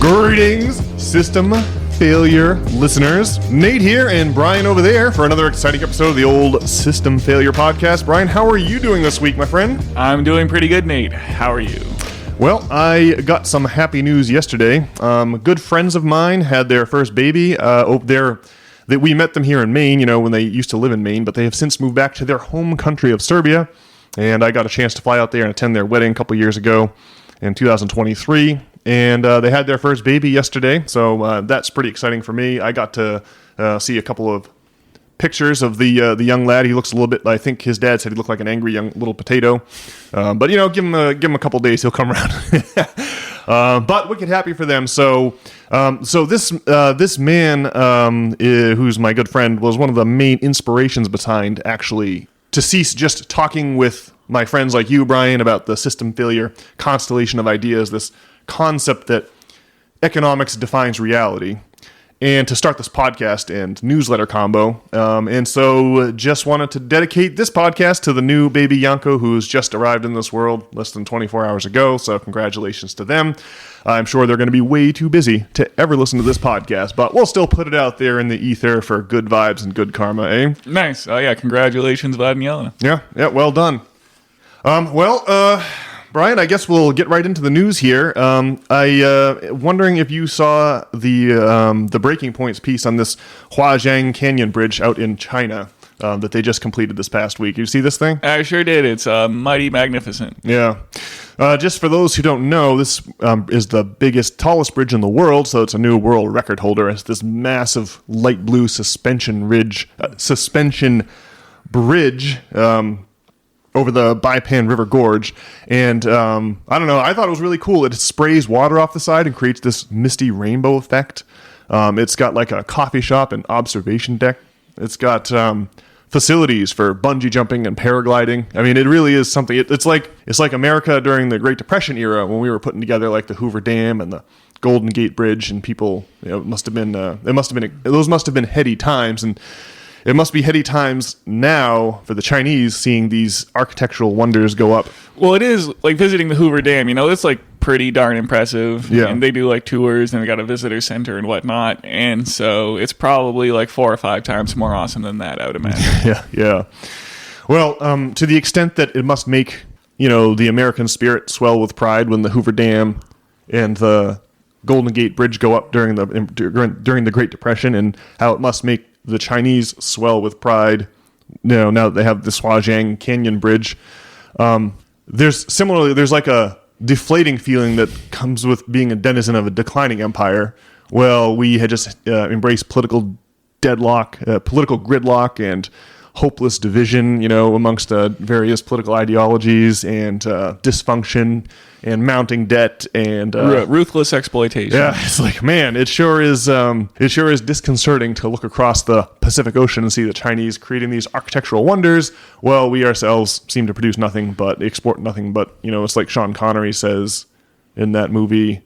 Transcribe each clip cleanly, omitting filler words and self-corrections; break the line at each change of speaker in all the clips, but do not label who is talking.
Greetings, system failure listeners. Nate here and Brian over there for another exciting episode of the old System Failure Podcast. Brian, how are you doing this week, my friend?
I'm doing pretty good, Nate. How are you?
Well, I got some happy news yesterday. Good friends of mine had their first baby over there. That we met them here in Maine, you know, when they used to live in Maine, but they have since moved back to their home country of Serbia. And I got a chance to fly out there and attend their wedding a couple years ago in 2023. And they had their first baby yesterday, so that's pretty exciting for me. I got to see a couple of pictures of the young lad. He looks a little bit, I think his dad said he looked like an angry young little potato. But, you know, give him a couple days, he'll come around. But wicked happy for them. So this man, who's my good friend, was one of the main inspirations behind actually to cease just talking with my friends like you, Brian, about the system failure constellation of ideas, this concept that economics defines reality, and to start this podcast and newsletter combo. And so just wanted to dedicate this podcast to the new baby Yanko, who's just arrived in this world less than 24 hours ago. So congratulations to them. I'm sure they're going to be way too busy to ever listen to this podcast, but we'll still put it out there in the ether for good vibes and good karma, eh?
Nice. Oh, yeah. Congratulations, Vlad and Yelena.
Yeah, well done. Brian, I guess we'll get right into the news here. Wondering if you saw the Breaking Points piece on this Huajiang Canyon Bridge out in China that they just completed this past week. You see this thing?
I sure did. It's mighty magnificent.
Yeah. Just for those who don't know, this is the biggest, tallest bridge in the world, so it's a new world record holder. It's this massive light blue suspension bridge over the Baipan River Gorge. And I don't know, I thought it was really cool. It sprays water off the side and creates this misty rainbow effect. It's got like a coffee shop and observation deck. It's got facilities for bungee jumping and paragliding. I mean, it really is something. It's like America during the Great Depression era when we were putting together like the Hoover Dam and the Golden Gate Bridge, and people, you know, those must have been heady times. And it must be heady times now for the Chinese seeing these architectural wonders go up.
Well, it is like visiting the Hoover Dam. You know, it's like pretty darn impressive.
Yeah.
And they do like tours and they got a visitor center and whatnot. And so it's probably like 4 or 5 times more awesome than that, I would imagine.
Yeah. Well, to the extent that it must make, you know, the American spirit swell with pride when the Hoover Dam and the Golden Gate Bridge go up during the Great Depression, and how it must make the Chinese swell with pride, you know, now that they have this Huajiang Canyon Bridge. There's like a deflating feeling that comes with being a denizen of a declining empire. Well, we had just embraced political gridlock and hopeless division, you know, amongst various political ideologies and dysfunction and mounting debt and
ruthless exploitation.
Yeah, it's like, man, it sure is disconcerting to look across the Pacific Ocean and see the Chinese creating these architectural wonders. Well, we ourselves seem to produce nothing but export nothing but, you know, it's like Sean Connery says in that movie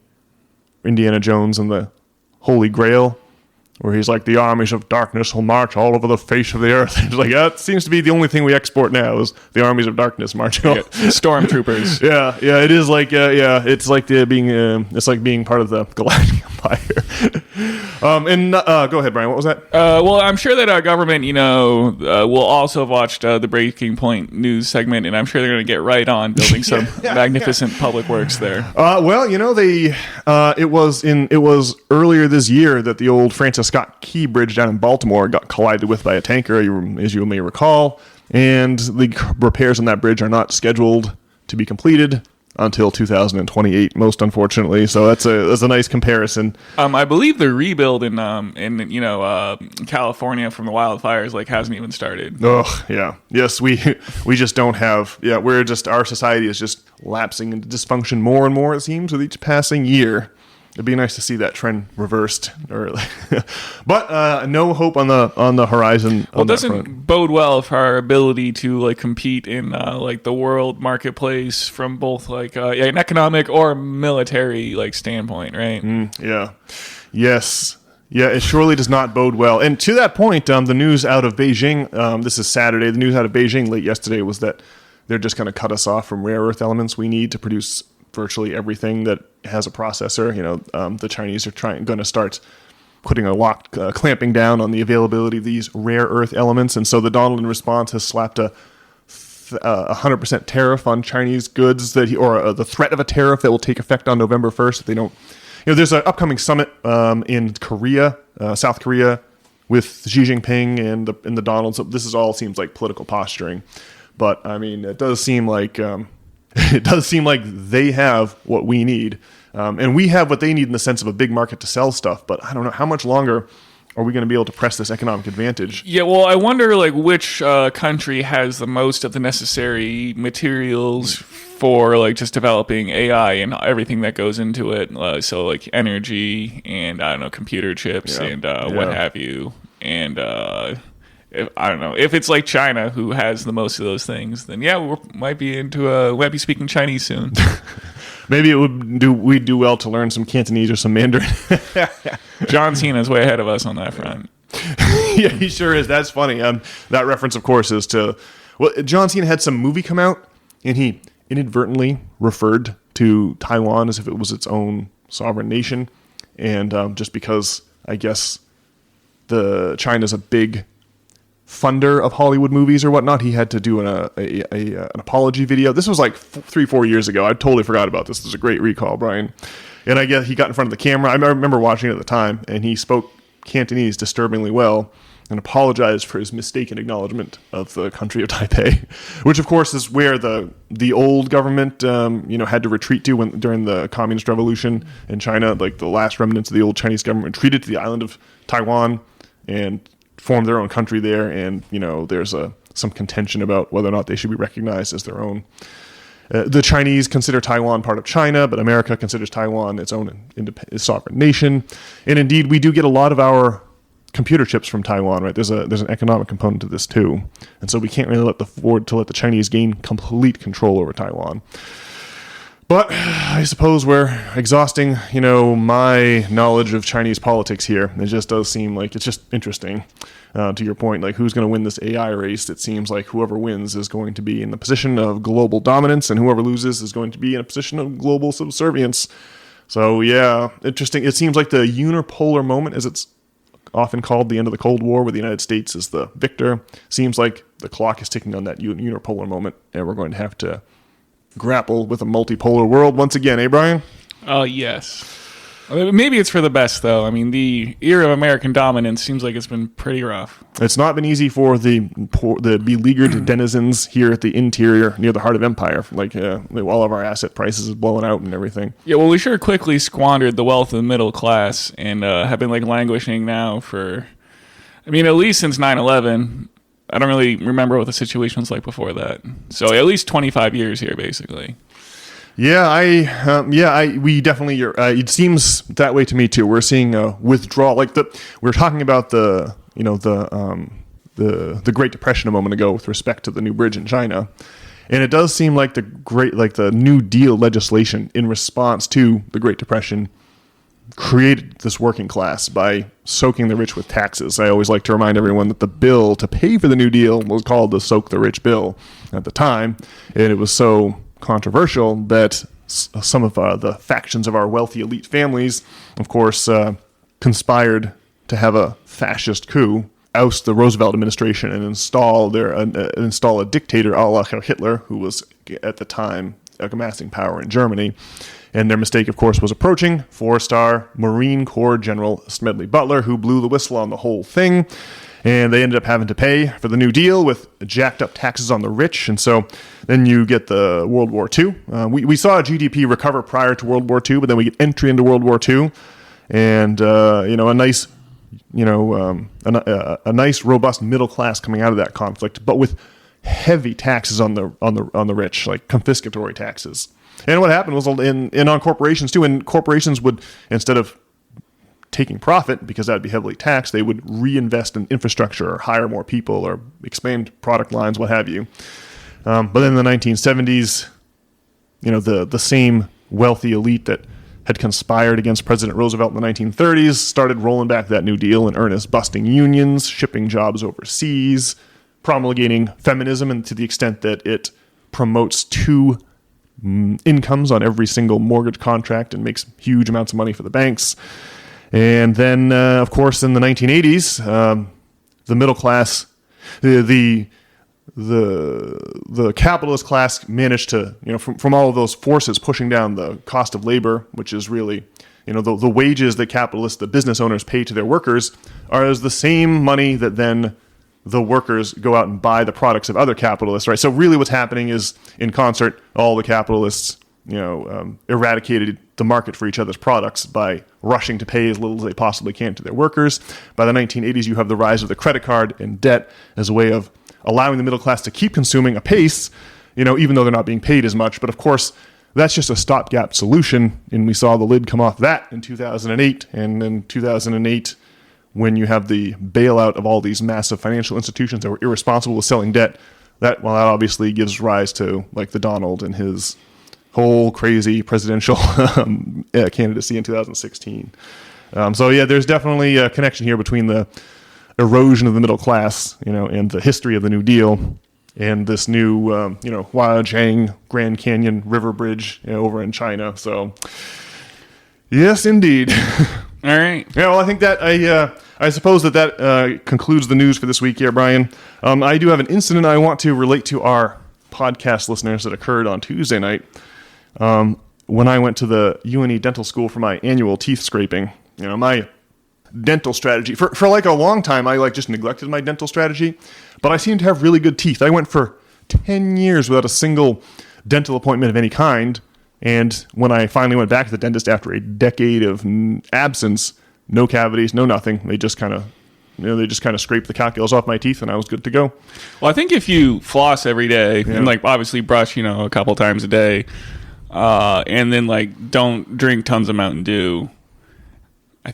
Indiana Jones and the Holy Grail, where he's like, the armies of darkness will march all over the face of the earth. It's like, that seems to be the only thing we export now is the armies of darkness marching.
Yeah, stormtroopers.
Yeah. It is like, it's like being part of the Galactic Empire. Go ahead, Brian. What was that?
Well, I'm sure that our government, you know, will also have watched the Breaking Point news segment, and I'm sure they're going to get right on building some magnificent public works there.
Well, you know, it was earlier this year that the old Francis Scott Key Bridge down in Baltimore got collided with by a tanker, as you may recall, and the repairs on that bridge are not scheduled to be completed until 2028, most unfortunately. So that's a nice comparison.
I believe the rebuild in California from the wildfires like hasn't even started.
Oh yeah, yes, we just don't have. Yeah, our society is just lapsing into dysfunction more and more, it seems, with each passing year. It'd be nice to see that trend reversed, but no hope on the horizon.
Well, it doesn't bode well for our ability to like compete in like the world marketplace from both like an economic or military like standpoint, right?
Yeah. Yes. Yeah, it surely does not bode well. And to that point, the news out of Beijing, this is Saturday, the news out of Beijing late yesterday was that they're just going to cut us off from rare earth elements we need to produce virtually everything that has a processor. The Chinese are going to start putting clamping down on the availability of these rare earth elements. And so the Donald in response has slapped a 100% tariff on Chinese goods or the threat of a tariff that will take effect on November 1st. If they don't, there's an upcoming summit in Korea, South Korea, with Xi Jinping and the Donald. So this all seems like political posturing, but I mean, it does seem like they have what we need, and we have what they need in the sense of a big market to sell stuff. But I don't know how much longer are we going to be able to press this economic advantage?
Yeah, well, I wonder like which country has the most of the necessary materials for like just developing AI and everything that goes into it. So like energy and I don't know, computer chips and what have you. And I don't know if it's like China who has the most of those things. Then we might be speaking Chinese soon.
Maybe we'd do well to learn some Cantonese or some Mandarin.
John Cena's way ahead of us on that front.
Yeah, he sure is. That's funny. That reference, of course, is to... Well, John Cena had some movie come out, and he inadvertently referred to Taiwan as if it was its own sovereign nation. And just because, I guess, China's a big funder of Hollywood movies or whatnot, he had to do an apology video. This was like 3-4 years ago. I totally forgot about this. This is a great recall, Brian. And I guess he got in front of the camera. I remember watching it at the time, and he spoke Cantonese disturbingly well and apologized for his mistaken acknowledgement of the country of Taipei, which of course is where the old government had to retreat to during the Communist Revolution in China. Like the last remnants of the old Chinese government retreated to the island of Taiwan and formed their own country there, and there's some contention about whether or not they should be recognized as their own. The Chinese consider Taiwan part of China, but America considers Taiwan its own sovereign nation. And indeed, we do get a lot of our computer chips from Taiwan, right? There's an economic component to this too, and so we can't really afford to let the Chinese gain complete control over Taiwan. But I suppose we're exhausting, my knowledge of Chinese politics here. It just does seem like it's just interesting. To your point, like who's going to win this AI race? It seems like whoever wins is going to be in the position of global dominance, and whoever loses is going to be in a position of global subservience. So yeah, interesting. It seems like the unipolar moment, as it's often called, the end of the Cold War, where the United States is the victor. Seems like the clock is ticking on that unipolar moment, and we're going to have to grapple with a multipolar world once again, eh, Brian?
Yes. Maybe it's for the best, though. I mean, the era of American dominance seems like it's been pretty rough.
It's not been easy for the beleaguered denizens here at the interior, near the heart of empire. Like all of our asset prices is blowing out and everything.
Yeah, well, we sure quickly squandered the wealth of the middle class and have been languishing now for, at least since 9/11. I don't really remember what the situation was like before that. So at least 25 years here, basically.
Yeah, we definitely. It seems that way to me too. We're seeing a withdrawal. We're talking about the Great Depression a moment ago with respect to the new bridge in China, and it does seem like the New Deal legislation in response to the Great Depression created this working class by soaking the rich with taxes. I always like to remind everyone that the bill to pay for the New Deal was called the Soak the Rich Bill at the time, and it was so controversial that some of the factions of our wealthy elite families, of course, conspired to have a fascist coup, oust the Roosevelt administration, and install a dictator a la Hitler, who was at the time amassing power in Germany. And their mistake, of course, was approaching 4-star Marine Corps General Smedley Butler, who blew the whistle on the whole thing. And they ended up having to pay for the New Deal with jacked up taxes on the rich. And so then you get the World War II. We saw GDP recover prior to World War II, but then we get entry into World War II. And, a nice, robust middle class coming out of that conflict, but with heavy taxes on the rich, like confiscatory taxes. And what happened was on corporations too, and corporations would, instead of taking profit, because that would be heavily taxed, they would reinvest in infrastructure or hire more people or expand product lines, what have you. But then in the 1970s, the same wealthy elite that had conspired against President Roosevelt in the 1930s started rolling back that New Deal in earnest, busting unions, shipping jobs overseas, promulgating feminism, and to the extent that it promotes two incomes on every single mortgage contract and makes huge amounts of money for the banks. And then, of course, in the 1980s, the middle class, the capitalist class managed to, from all of those forces pushing down the cost of labor, which is really, the wages that the business owners pay to their workers are the same money that then the workers go out and buy the products of other capitalists, right? So really what's happening is, in concert, all the capitalists, eradicated the market for each other's products by rushing to pay as little as they possibly can to their workers. By the 1980s, you have the rise of the credit card and debt as a way of allowing the middle class to keep consuming apace, even though they're not being paid as much. But of course, that's just a stopgap solution, and we saw the lid come off that in 2008. And in 2008, when you have the bailout of all these massive financial institutions that were irresponsible with selling debt, that obviously gives rise to like the Donald and his whole crazy presidential candidacy in 2016. So yeah, there's definitely a connection here between the erosion of the middle class, and the history of the New Deal, and this new, Huajiang Grand Canyon River Bridge over in China. So yes, indeed.
All right.
Yeah, well, I think that I suppose that concludes the news for this week here, Brian. I do have an incident I want to relate to our podcast listeners that occurred on Tuesday night when I went to the UNE Dental School for my annual teeth scraping. My dental strategy, for like a long time, I just neglected my dental strategy, but I seem to have really good teeth. I went for 10 years without a single dental appointment of any kind. And when I finally went back to the dentist after a decade of absence, no cavities, no nothing. They just kind of scraped the calculus off my teeth, and I was good to go.
Well, I think if you floss every day and obviously brush, a couple times a day, and then don't drink tons of Mountain Dew,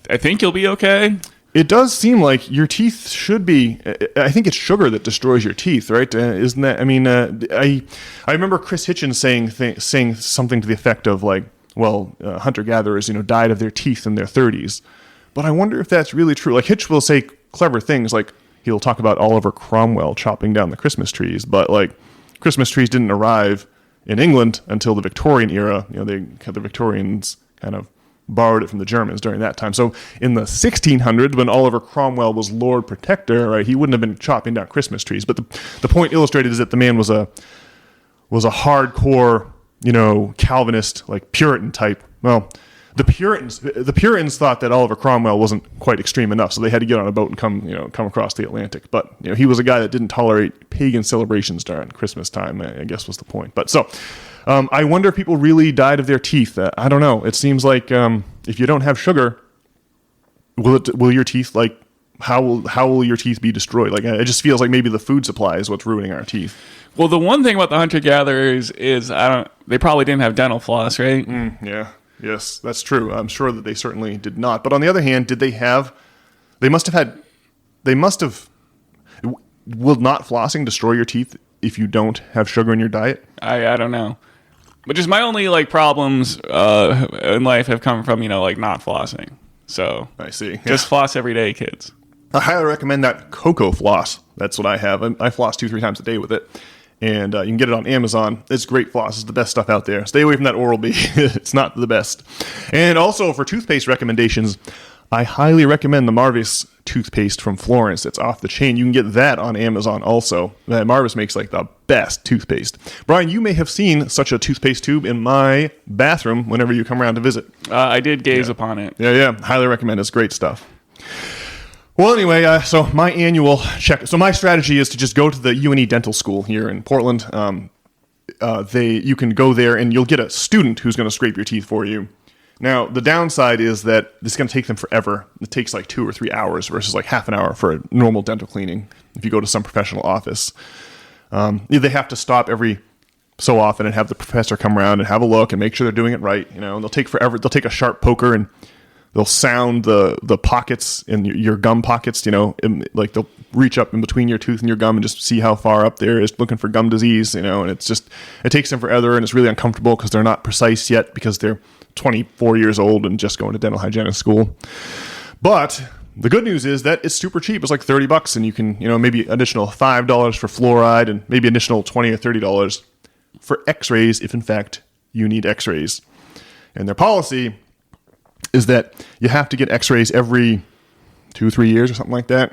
I think you'll be okay.
It does seem like your teeth should be. I think it's sugar that destroys your teeth, right? Isn't that? I mean, I remember Chris Hitchens saying something to the effect of hunter gatherers, died of their teeth in their 30s. But I wonder if that's really true. Like Hitch will say clever things, like he'll talk about Oliver Cromwell chopping down the Christmas trees, but Christmas trees didn't arrive in England until the Victorian era. The Victorians kind of borrowed it from the Germans during that time. So in the 1600s, when Oliver Cromwell was Lord Protector, right, he wouldn't have been chopping down Christmas trees. But the point illustrated is that the man was a hardcore, Calvinist, Puritan type. Well, the Puritans thought that Oliver Cromwell wasn't quite extreme enough, so they had to get on a boat and come across the Atlantic. But he was a guy that didn't tolerate pagan celebrations during Christmas time, I guess was the point. But so I wonder if people really died of their teeth. I don't know. It seems like if you don't have sugar, will your teeth how will your teeth be destroyed? It just feels like maybe the food supply is what's ruining our teeth.
Well, the one thing about the hunter-gatherers is they probably didn't have dental floss, right?
Yeah. Yes, that's true. I'm sure that they certainly did not. But on the other hand, will not flossing destroy your teeth if you don't have sugar in your diet?
I don't know. But just my only problems in life have come from, not flossing. So
I see.
Just floss every day, kids.
I highly recommend that cocoa floss. That's what I have. I floss 2-3 times a day with it. And you can get it on Amazon. It's great floss. It's the best stuff out there. Stay away from that Oral-B. It's not the best. And also for toothpaste recommendations, I highly recommend the Marvis toothpaste from Florence. It's off the chain. You can get that on Amazon also. Marvis makes the best toothpaste. Brian, you may have seen such a toothpaste tube in my bathroom whenever you come around to visit.
I did gaze upon it.
Yeah. Highly recommend. It's great stuff. Well, anyway, so my annual check. So my strategy is to just go to the UNE Dental School here in Portland. You can go there and you'll get a student who's going to scrape your teeth for you. Now, the downside is that it's going to take them forever. It takes 2 or 3 hours versus half an hour for a normal dental cleaning if you go to some professional office. They have to stop every so often and have the professor come around and have a look and make sure they're doing it right. And they'll take forever. They'll take a sharp poker and they'll sound the pockets in your gum pockets, they'll reach up in between your tooth and your gum and just see how far up there is looking for gum disease, and it takes them forever, and it's really uncomfortable because they're not precise yet because they're 24 years old and just going to dental hygienist school. But the good news is that it's super cheap. It's $30, and you can, maybe additional $5 for fluoride and maybe additional $20 or $30 for x-rays if in fact you need x-rays. And their policy is that you have to get x-rays every 2-3 years or something like that.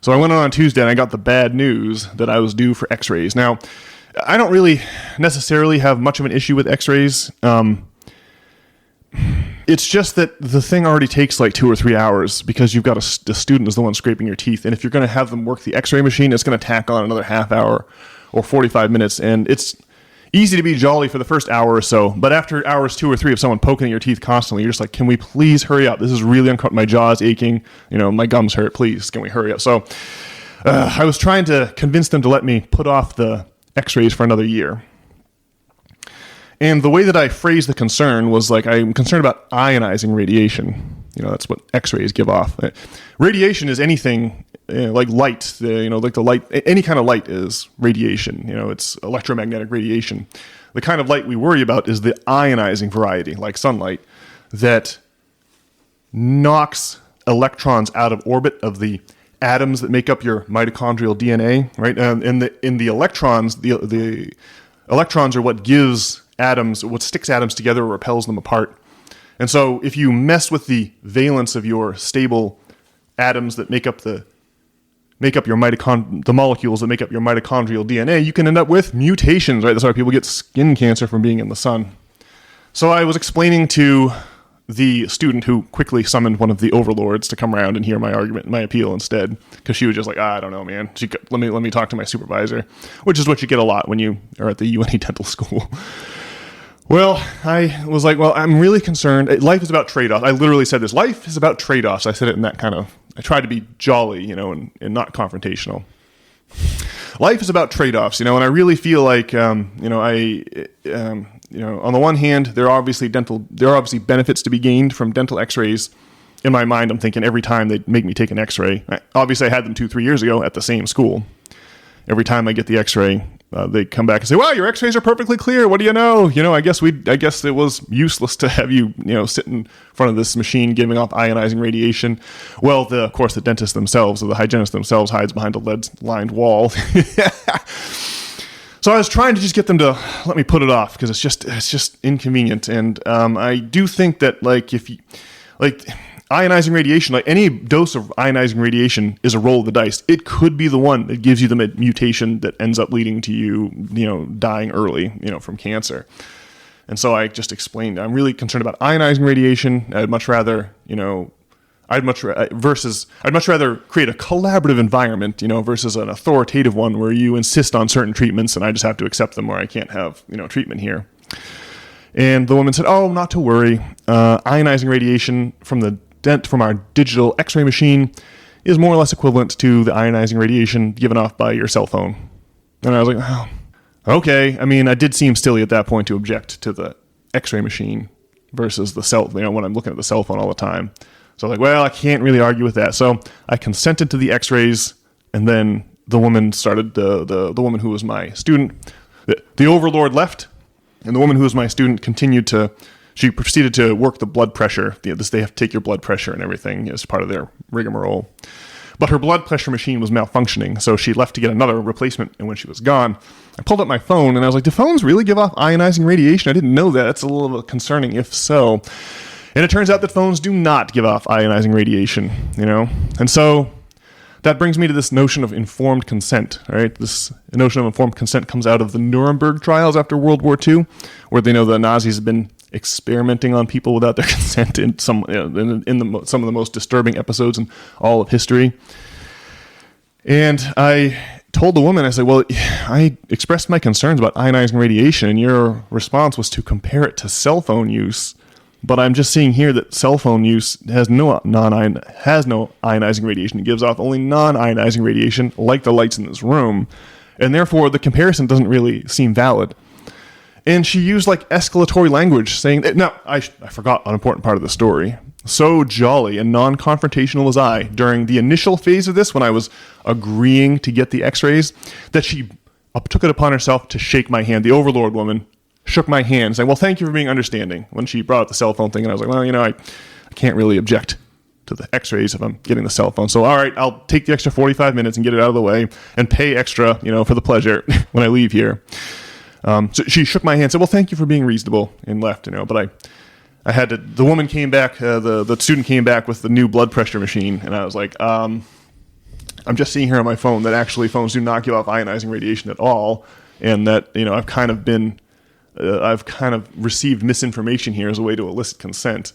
So I went on Tuesday and I got the bad news that I was due for x-rays. Now, I don't really necessarily have much of an issue with x-rays. It's just that the thing already takes like 2 or 3 hours because you've got the student is the one scraping your teeth. And if you're going to have them work the x-ray machine, it's going to tack on another half hour or 45 minutes. And it's easy to be jolly for the first hour or so. But after hours 2 or 3 of someone poking at your teeth constantly, you're just like, can we please hurry up? This is really uncomfortable. My jaw's aching. My gums hurt. Please, can we hurry up? So I was trying to convince them to let me put off the x-rays for another year. And the way that I phrased the concern was like, I'm concerned about ionizing radiation. That's what x-rays give off. Radiation is anything like light, like the light, any kind of light is radiation. It's electromagnetic radiation. The kind of light we worry about is the ionizing variety, like sunlight, that knocks electrons out of orbit of the atoms that make up your mitochondrial DNA, right? In the electrons, the electrons are what gives atoms, what sticks atoms together or repels them apart. And so if you mess with the valence of your stable atoms that make up the molecules that make up your mitochondrial DNA, you can end up with mutations, right? That's why people get skin cancer from being in the sun. So I was explaining to the student who quickly summoned one of the overlords to come around and hear my argument, my appeal instead, because she was just like, I don't know, man. Let me talk to my supervisor, which is what you get a lot when you are at the UNE dental school. Well, I was like, I'm really concerned. Life is about trade-offs. I literally said this. Life is about trade-offs. I said it in that kind of, I tried to be jolly, and not confrontational. Life is about trade-offs, and I really feel like, on the one hand, there are obviously benefits to be gained from dental x-rays. In my mind, I'm thinking every time they make me take an x-ray, obviously I had them 2-3 years ago at the same school. Every time I get the x-ray, they come back and say, wow, your x-rays are perfectly clear. What do you know? I guess it was useless to have you, sit in front of this machine giving off ionizing radiation. Well, of course, the dentists themselves or the hygienist themselves hides behind a lead-lined wall. So I was trying to just get them to let me put it off because it's just inconvenient. And I do think that ionizing radiation, like any dose of ionizing radiation is a roll of the dice. It could be the one that gives you the mutation that ends up leading to you, dying early, from cancer. And so I just explained, I'm really concerned about ionizing radiation. I'd much rather, I'd much rather create a collaborative environment, versus an authoritative one where you insist on certain treatments and I just have to accept them or I can't have, treatment here. And the woman said, oh, not to worry. Ionizing radiation from our digital x-ray machine is more or less equivalent to the ionizing radiation given off by your cell phone. And I was like, oh, okay. I mean, I did seem silly at that point to object to the x-ray machine versus the cell, when I'm looking at the cell phone all the time. So I was like, well, I can't really argue with that. So I consented to the x-rays, and then the woman started, the woman who was my student, the overlord left, and the woman who was my student she proceeded to work the blood pressure. They have to take your blood pressure and everything as part of their rigmarole. But her blood pressure machine was malfunctioning, so she left to get another replacement, and when she was gone, I pulled up my phone, and I was like, do phones really give off ionizing radiation? I didn't know that. That's a little concerning if so. And it turns out that phones do not give off ionizing radiation, And so that brings me to this notion of informed consent, right? This notion of informed consent comes out of the Nuremberg trials after World War II, where they know the Nazis have been experimenting on people without their consent in some of the most disturbing episodes in all of history. And I told the woman, I said, well, I expressed my concerns about ionizing radiation, and your response was to compare it to cell phone use. But I'm just seeing here that cell phone use has no ionizing radiation. It gives off only non-ionizing radiation, like the lights in this room. And therefore, the comparison doesn't really seem valid. And she used escalatory language, saying that, no, I forgot an important part of the story. So jolly and non-confrontational was I during the initial phase of this, when I was agreeing to get the x-rays, that she took it upon herself to shake my hand. The overlord woman shook my hand, saying, well, thank you for being understanding, when she brought up the cell phone thing. And I was like, well, I can't really object to the x-rays if I'm getting the cell phone. So, all right, I'll take the extra 45 minutes and get it out of the way and pay extra, for the pleasure when I leave here. So she shook my hand, said, "Well, thank you for being reasonable," and left. But I had to. The woman came back. The student came back with the new blood pressure machine, and I was like, "I'm just seeing here on my phone that actually phones do not give off ionizing radiation at all, and that I've kind of received misinformation here as a way to elicit consent."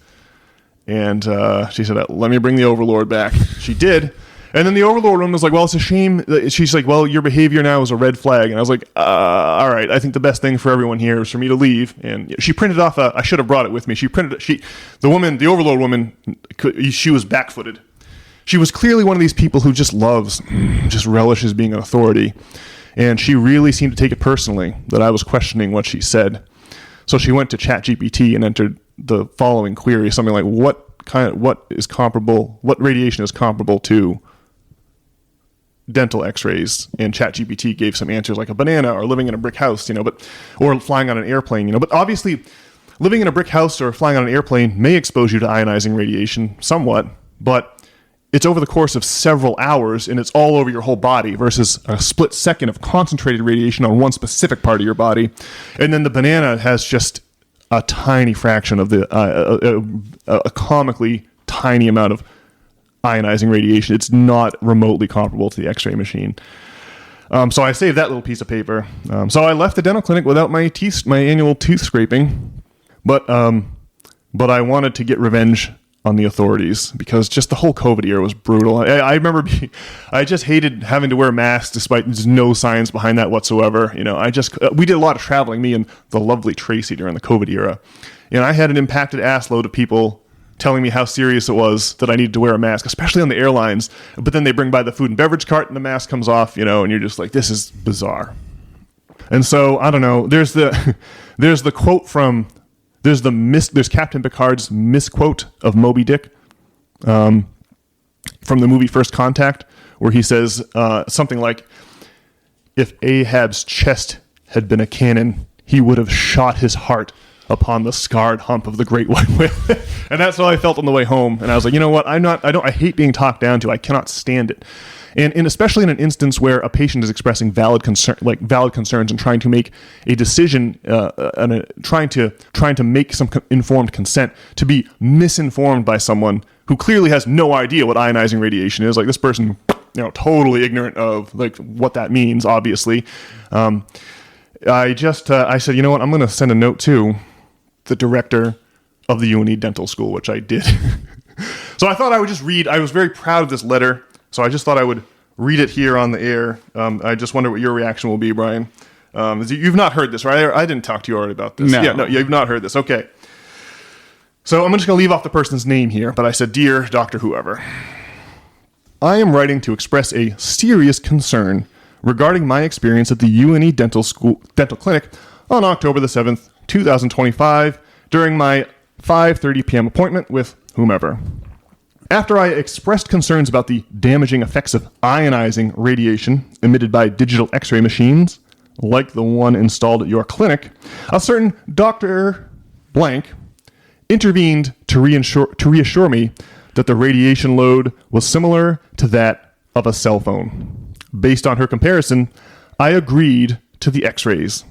And she said, "Let me bring the overlord back." She did. And then the overlord woman was like, "Well, it's a shame." She's like, "Well, your behavior now is a red flag." And I was like, "All right, I think the best thing for everyone here is for me to leave." And she printed off I should have brought it with me. The overlord woman, she was back-footed. She was clearly one of these people who just relishes being an authority. And she really seemed to take it personally that I was questioning what she said. So she went to ChatGPT and entered the following query, something like, what radiation is comparable to dental x-rays? And ChatGPT gave some answers like a banana, or living in a brick house, or flying on an airplane, but obviously living in a brick house or flying on an airplane may expose you to ionizing radiation somewhat, but it's over the course of several hours and it's all over your whole body versus a split second of concentrated radiation on one specific part of your body. And then the banana has just a tiny fraction of a comically tiny amount of ionizing radiation. It's not remotely comparable to the X-ray machine. So I saved that little piece of paper. So I left the dental clinic without my annual tooth scraping, but I wanted to get revenge on the authorities because just the whole COVID year was brutal. I remember I just hated having to wear masks despite there's no science behind that whatsoever. We did a lot of traveling, me and the lovely Tracy, during the COVID era. And I had an impacted ass load of people telling me how serious it was that I needed to wear a mask, especially on the airlines. But then they bring by the food and beverage cart and the mask comes off, and you're just like, this is bizarre. And so, I don't know, there's the quote from, there's Captain Picard's misquote of Moby Dick from the movie First Contact, where he says something like, "If Ahab's chest had been a cannon, he would have shot his heart upon the scarred hump of the great white whale." And that's how I felt on the way home. And I was like, you know what? I hate being talked down to. I cannot stand it. And especially in an instance where a patient is expressing valid concerns and trying to make a decision, trying to make some informed consent, to be misinformed by someone who clearly has no idea what ionizing radiation is. Like, this person, totally ignorant of what that means, obviously. I said, you know what? I'm going to send a note to the director of the UNE Dental School, which I did. So I thought I would just read. I was very proud of this letter, so I just thought I would read it here on the air. I just wonder what your reaction will be, Brian. You've not heard this, right? I didn't talk to you already about this.
No.
Yeah, no, you've not heard this. Okay. So I'm just going to leave off the person's name here, but I said, "Dear Dr. Whoever, I am writing to express a serious concern regarding my experience at the UNE Dental Clinic on October the 7th, 2025, during my 5:30 p.m. appointment with whomever. After I expressed concerns about the damaging effects of ionizing radiation emitted by digital X-ray machines, like the one installed at your clinic, a certain Dr. Blank intervened to reassure me that the radiation load was similar to that of a cell phone. Based on her comparison, I agreed to the X-rays.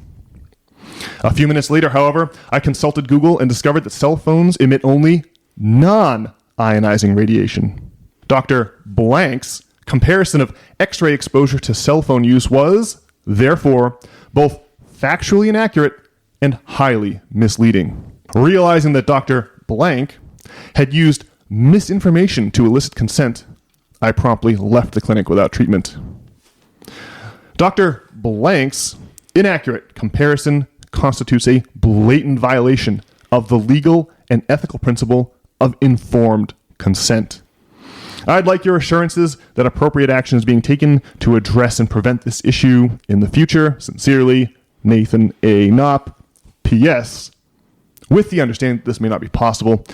A few minutes later, however, I consulted Google and discovered that cell phones emit only non-ionizing radiation. Dr. Blank's comparison of X-ray exposure to cell phone use was, therefore, both factually inaccurate and highly misleading. Realizing that Dr. Blank had used misinformation to elicit consent, I promptly left the clinic without treatment. Dr. Blank's inaccurate comparison constitutes a blatant violation of the legal and ethical principle of informed consent. I'd like your assurances that appropriate action is being taken to address and prevent this issue in the future. Sincerely, Nathan A. Knopp. P.S. With the understanding that this may not be possible,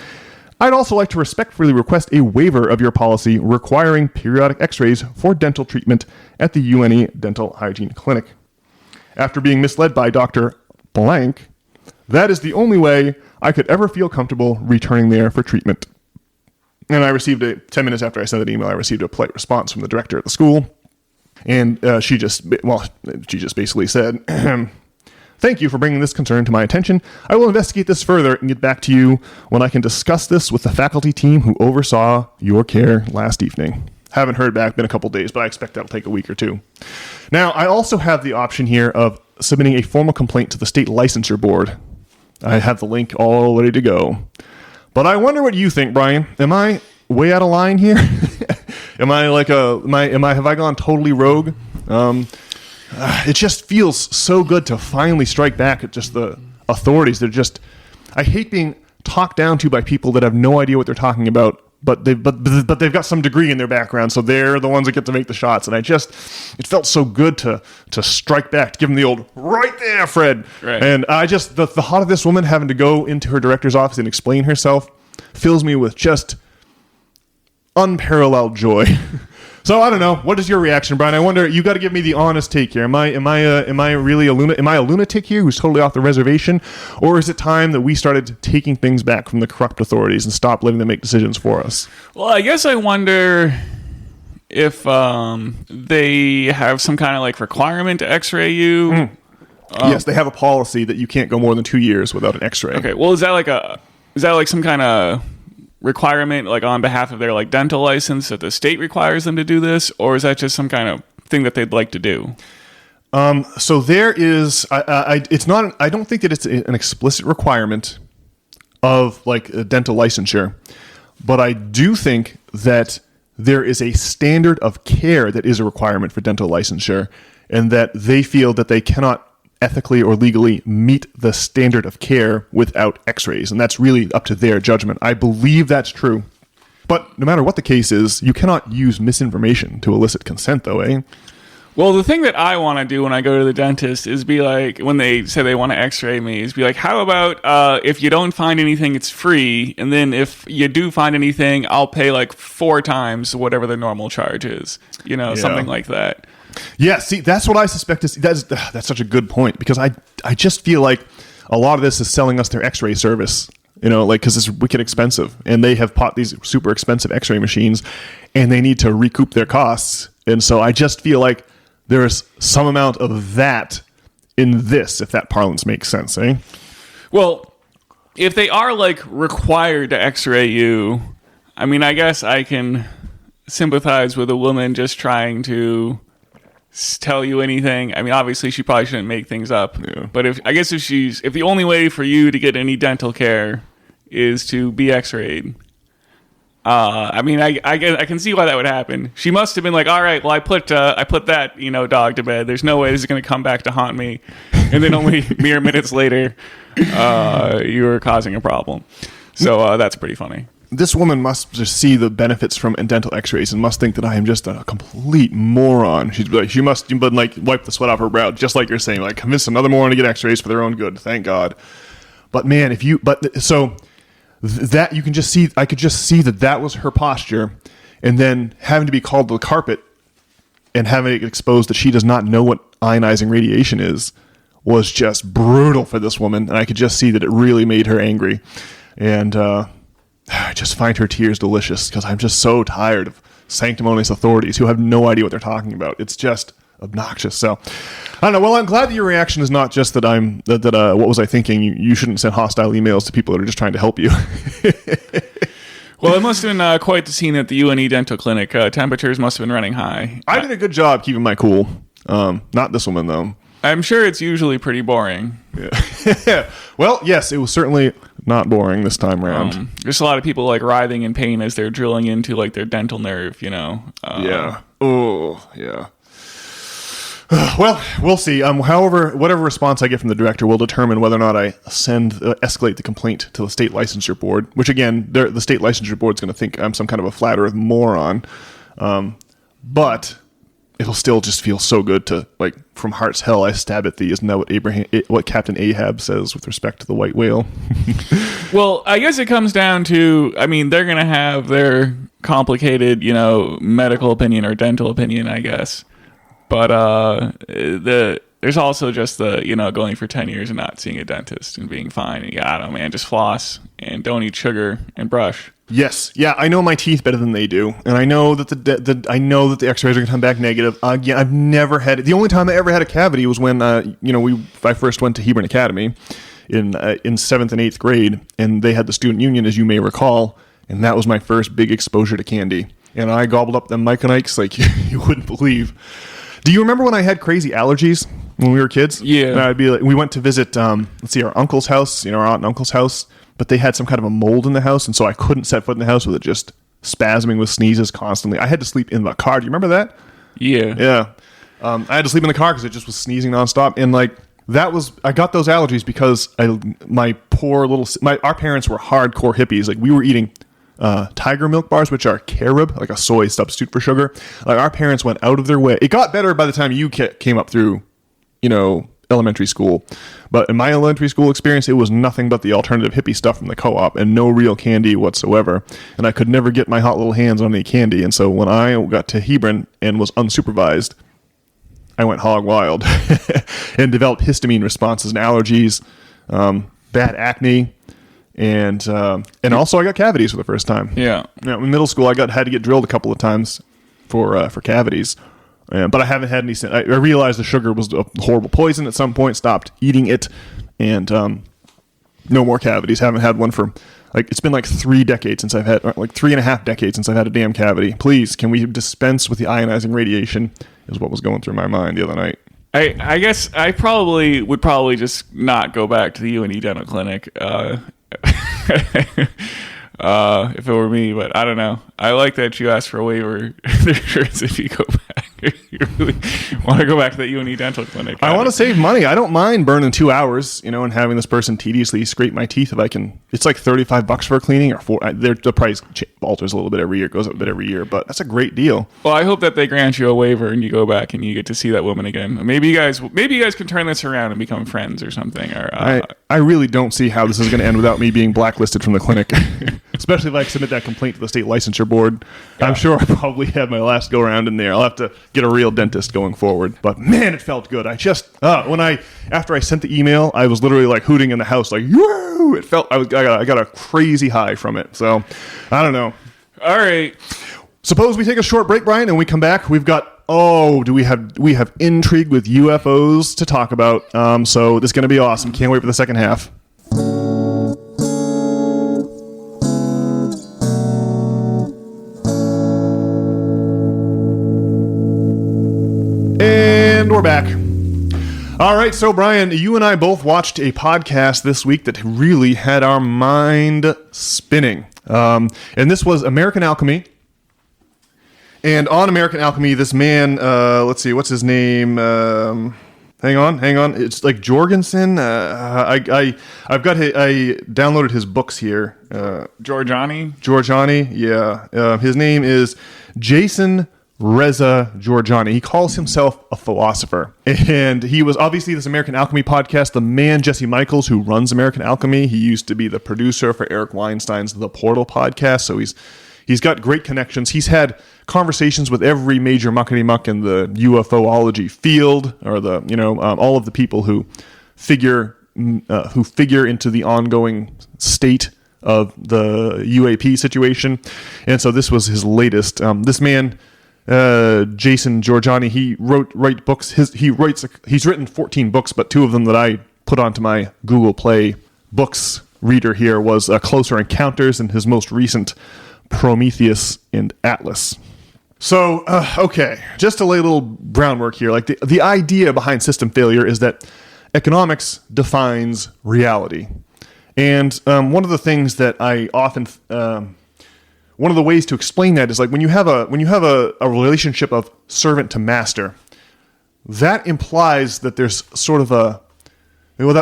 I'd also like to respectfully request a waiver of your policy requiring periodic x-rays for dental treatment at the UNE Dental Hygiene Clinic. After being misled by Dr. Blank, that is the only way I could ever feel comfortable returning there for treatment. And I received 10 minutes after I sent that email, I received a polite response from the director of the school. And she just basically said, Thank you for bringing this concern to my attention. I will investigate this further and get back to you when I can discuss this with the faculty team who oversaw your care last evening. Haven't heard back, been a couple days, but I expect that'll take a week or two. Now, I also have the option here of submitting a formal complaint to the state licensure board. I have the link all ready to go. But I wonder what you think, Brian. Am I way out of line here? Have I gone totally rogue? It just feels so good to finally strike back at just the authorities. I hate being talked down to by people that have no idea what they're talking about, but they've got some degree in their background, so they're the ones that get to make the shots. And it felt so good to strike back, to give them the old right there, Fred.
Right.
And the thought of this woman having to go into her director's office and explain herself fills me with just unparalleled joy. So I don't know. What is your reaction, Brian? I wonder. You got to give me the honest take here. Am I really a lunatic here who's totally off the reservation, or is it time that we started taking things back from the corrupt authorities and stopped letting them make decisions for us?
Well, I guess I wonder if they have some kind of like requirement to X-ray you.
Yes, they have a policy that you can't go more than 2 years without an X-ray.
Okay. Well, is that like some kind of requirement, like on behalf of their like dental license, that the state requires them to do this, or is that just some kind of thing that they'd like to do?
So there is. It's not. I don't think that it's an explicit requirement of like a dental licensure, but I do think that there is a standard of care that is a requirement for dental licensure, and that they feel that they cannot ethically or legally meet the standard of care without x-rays. And that's really up to their judgment. I believe that's true. But no matter what the case is, you cannot use misinformation to elicit consent, though, eh?
Well, the thing that I want to do when I go to the dentist is be like, when they say they want to x-ray me, is be like, how about if you don't find anything, it's free. And then if you do find anything, I'll pay like 4 times whatever the normal charge is. Something like that.
Yeah, see, that's what I suspect is that's such a good point, because I just feel like a lot of this is selling us their x-ray service, because it's wicked expensive, and they have bought these super expensive x-ray machines, and they need to recoup their costs. And so I just feel like there's some amount of that in this, if that parlance makes sense, eh?
Well, if they are like required to x-ray you, I mean, I guess I can sympathize with a woman just trying to tell you anything. I mean, obviously she probably shouldn't make things up. Yeah. But if the only way for you to get any dental care is to be x-rayed, I mean, I can see why that would happen. She must have been like, all right, well, I put that dog to bed. There's no way this is going to come back to haunt me. And then only mere minutes later, you were causing a problem. So that's pretty funny.
This woman must just see the benefits from dental x-rays and must think that I am just a complete moron. She must wipe the sweat off her brow, just like you're saying, like convince another moron to get x-rays for their own good. Thank God. But man, that you can just see, I could just see that was her posture, and then having to be called to the carpet and having it exposed that she does not know what ionizing radiation is was just brutal for this woman. And I could just see that it really made her angry. And, I just find her tears delicious, because I'm just so tired of sanctimonious authorities who have no idea what they're talking about. It's just obnoxious. So I don't know. Well, I'm glad that your reaction is not just that what was I thinking? You shouldn't send hostile emails to people that are just trying to help you.
Well, it must have been quite the scene at the UNE dental clinic. Temperatures must have been running high.
I did a good job keeping my cool. Not this woman, though.
I'm sure it's usually pretty boring.
Yeah. Well, yes, it was certainly not boring this time around.
There's a lot of people like writhing in pain as they're drilling into like their dental nerve,
Yeah. Oh, yeah. Well, we'll see. However, whatever response I get from the director will determine whether or not I escalate the complaint to the state licensure board, which again, the state licensure board is going to think I'm some kind of a flat earth moron. But it'll still just feel so good to, like, from heart's hell, I stab at thee. Isn't that what Captain Ahab says with respect to the white whale?
Well, I guess it comes down to, I mean, they're going to have their complicated, medical opinion or dental opinion, I guess. But there's also just the, going for 10 years and not seeing a dentist and being fine. And I don't know, man, just floss and don't eat sugar and brush.
Yes, yeah, I know my teeth better than they do, and I know that the X-rays are gonna come back negative. Yeah, I've never had it. The only time I ever had a cavity was when I first went to Hebron Academy in 7th and 8th grade, and they had the student union, as you may recall, and that was my first big exposure to candy, and I gobbled up them Mike and Ike's like you wouldn't believe. Do you remember when I had crazy allergies when we were kids?
Yeah,
and I'd be like, we went to visit our uncle's house, our aunt and uncle's house. But they had some kind of a mold in the house, and so I couldn't set foot in the house with it just spasming with sneezes constantly. I had to sleep in the car. Do you remember that?
Yeah.
Yeah. I had to sleep in the car because it just was sneezing nonstop. And I got those allergies because our parents were hardcore hippies. Like we were eating Tiger milk bars, which are carob, like a soy substitute for sugar. Like our parents went out of their way. It got better by the time you came up through, elementary school. But in my elementary school experience, it was nothing but the alternative hippie stuff from the co-op and no real candy whatsoever. And I could never get my hot little hands on any candy. And so when I got to Hebron and was unsupervised, I went hog wild and developed histamine responses and allergies, bad acne, and also I got cavities for the first time.
Yeah.
In middle school, I had to get drilled a couple of times for cavities. But I haven't had any since. I realized the sugar was a horrible poison at some point, stopped eating it, and no more cavities. Haven't had one for, it's been 3 decades since I've had, 3.5 decades since I've had a damn cavity. Please, can we dispense with the ionizing radiation is what was going through my mind the other night.
I guess I would probably just not go back to the UNE dental clinic if it were me, but I don't know. I like that you asked for a waiver if you go back. You really want to go back to that UNE dental clinic.
I want to save money. I don't mind burning 2 hours, and having this person tediously scrape my teeth if I can. It's like $35 for a cleaning or the price alters a little bit every year, goes up a bit every year, but that's a great deal.
Well, I hope that they grant you a waiver and you go back and you get to see that woman again. Maybe you guys can turn this around and become friends or something. Or
I really don't see how this is going to end without me being blacklisted from the clinic. Especially if I submit that complaint to the state licensure board. Yeah. I'm sure I probably had my last go around in there. I'll have to get a real dentist going forward. But man, it felt good. I just after I sent the email, I was literally hooting in the house, woo! It felt I got a crazy high from it. So I don't know.
All right.
Suppose we take a short break, Brian, and we come back. We've got we have intrigue with UFOs to talk about. So this is going to be awesome. Can't wait for the second half. And we're back. All right, so Brian, you and I both watched a podcast this week that really had our mind spinning. And this was American Alchemy. And on American Alchemy, this man, let's see, what's his name? Hang on. It's like Jorgensen. I downloaded his books here. Jorjani, yeah. His name is Jason Jorjani. He calls himself a philosopher. And he was obviously this American Alchemy podcast. The man, Jesse Michaels, who runs American Alchemy, he used to be the producer for Eric Weinstein's The Portal podcast. So he's got great connections. He's had conversations with every major muckety-muck in the UFOlogy field, or all of the people who figure into the ongoing state of the UAP situation. And so this was his latest. This man, Jason Jorjani, he write books. He's written 14 books, but 2 of them that I put onto my Google Play books reader here was Closer Encounters and his most recent Prometheus and Atlas. So, okay, just to lay a little groundwork here, the idea behind system failure is that economics defines reality. And one of the things that I often one of the ways to explain that is when you have a relationship of servant to master, that implies that there's sort of that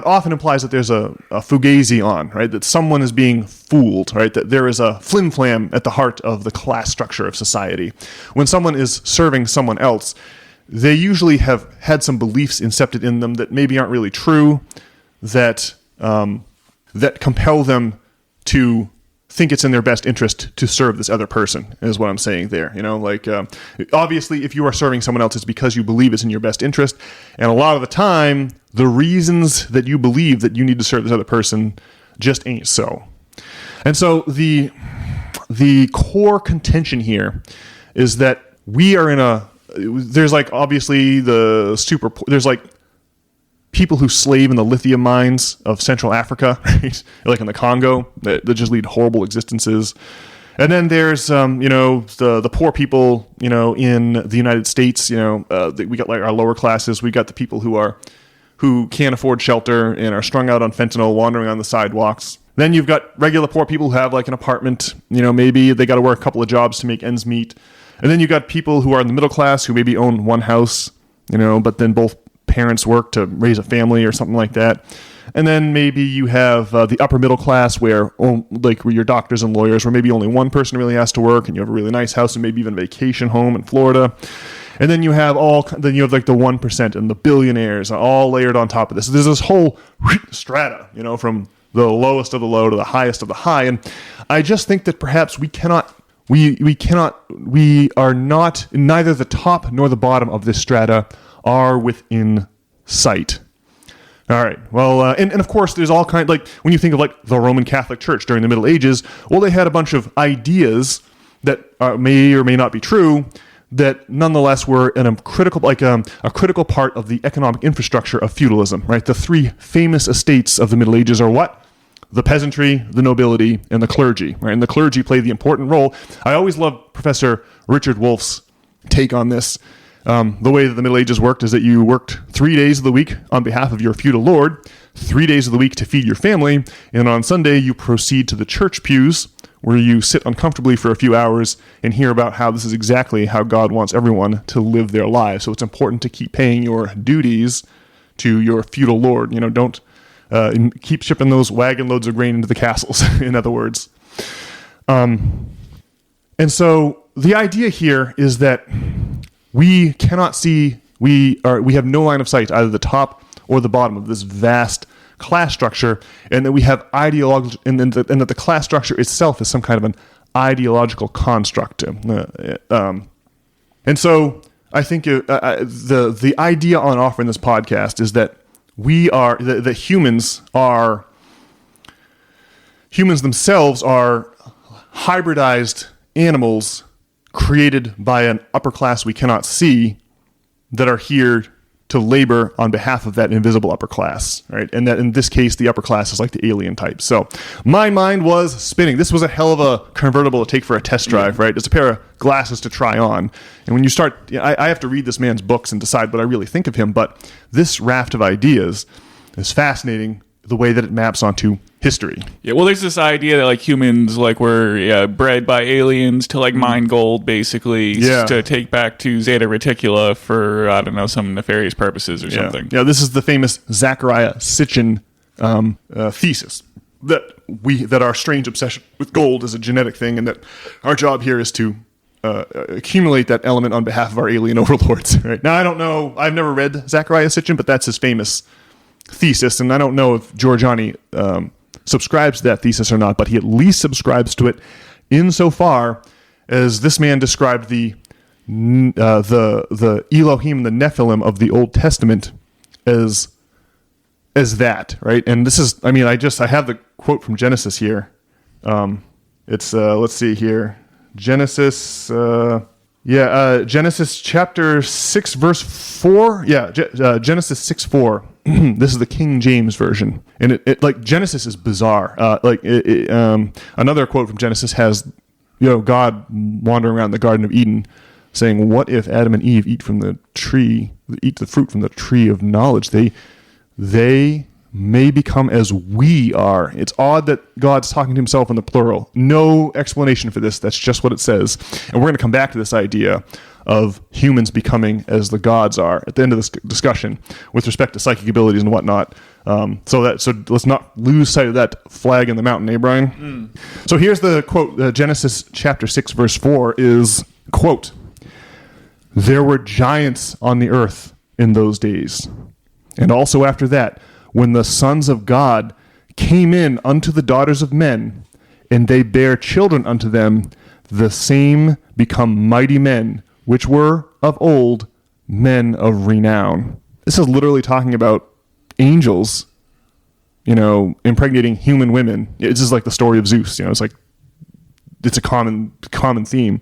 often implies that there's a fugazi on, right? That someone is being fooled, right? That there is a flim-flam at the heart of the class structure of society. When someone is serving someone else, they usually have had some beliefs incepted in them that maybe aren't really true, that compel them to think it's in their best interest to serve this other person, is what I'm saying there. Obviously, if you are serving someone else, it's because you believe it's in your best interest. And a lot of the time, the reasons that you believe that you need to serve this other person just ain't so. And so the core contention here is that we are in there's like obviously there's like people who slave in the lithium mines of Central Africa, right? Like in the Congo, that just lead horrible existences. And then there's, the poor people, in the United States, we got like our lower classes. We got the people who can't afford shelter and are strung out on fentanyl, wandering on the sidewalks. Then you've got regular poor people who have like an apartment, maybe they got to work a couple of jobs to make ends meet. And then you got people who are in the middle class who maybe own one house, but then both parents work to raise a family or something like that. And then maybe you have the upper middle class where your doctors and lawyers, where maybe only one person really has to work, and you have a really nice house and maybe even a vacation home in Florida. And then you have like the 1% and the billionaires all layered on top of this. So there's this whole strata, from the lowest of the low to the highest of the high. And I just think that perhaps we are not, neither the top nor the bottom of this strata are within sight. All right. Well, and of course, there's all kinds, like when you think of like the Roman Catholic Church during the Middle Ages, well, they had a bunch of ideas that may or may not be true, that nonetheless were a critical part of the economic infrastructure of feudalism, right? The three famous estates of the Middle Ages are what? The peasantry, the nobility, and the clergy, right? And the clergy play the important role. I always loved Professor Richard Wolff's take on this. The way that the Middle Ages worked is that you worked 3 days of the week on behalf of your feudal lord, 3 days of the week to feed your family, and on Sunday you proceed to the church pews, where you sit uncomfortably for a few hours and hear about how this is exactly how God wants everyone to live their lives. So it's important to keep paying your duties to your feudal lord. Don't keep shipping those wagon loads of grain into the castles, in other words. And so the idea here is that we cannot see, we have no line of sight, either the top or the bottom of this vast class structure, and that we have and that the class structure itself is some kind of an ideological construct. And so I think the idea on offer in this podcast is that that humans themselves are hybridized animals created by an upper class we cannot see, that are here to labor on behalf of that invisible upper class, right? And that in this case, the upper class is like the alien type. So my mind was spinning. This was a hell of a convertible to take for a test drive, right? It's a pair of glasses to try on. And when you start, I have to read this man's books and decide what I really think of him, but this raft of ideas is fascinating, the way that it maps onto history.
Yeah, well, there's this idea that like humans were bred by aliens to like mine gold, basically, to take back to Zeta Reticula for, I don't know, some nefarious purposes or something.
Yeah, this is the famous Zecharia Sitchin thesis, that our strange obsession with gold is a genetic thing, and that our job here is to accumulate that element on behalf of our alien overlords. Right? Now, I don't know, I've never read Zecharia Sitchin, but that's his famous thesis, and I don't know if Jorjani subscribes to that thesis or not, but he at least subscribes to it insofar as this man described the Elohim, the Nephilim of the Old Testament as that, right? And this is, I have the quote from Genesis here. It's let's see here, Genesis. Genesis chapter 6 verse 4. Genesis 6:4. This is the King James version, and it like Genesis is bizarre. Another quote from Genesis has, God wandering around the Garden of Eden, saying, "What if Adam and Eve eat the fruit from the tree of knowledge? They may become as we are." It's odd that God's talking to himself in the plural. No explanation for this. That's just what it says. And we're going to come back to this idea of humans becoming as the gods are at the end of this discussion with respect to psychic abilities and whatnot. So let's not lose sight of that flag in the mountain, eh, Brian? So here's the quote. Genesis chapter 6, verse 4 is, quote, "There were giants on the earth in those days, and also after that, when the sons of God came in unto the daughters of men, and they bare children unto them, the same become mighty men, which were of old men of renown." This is literally talking about angels, impregnating human women. It's just like the story of Zeus. It's like it's a common theme.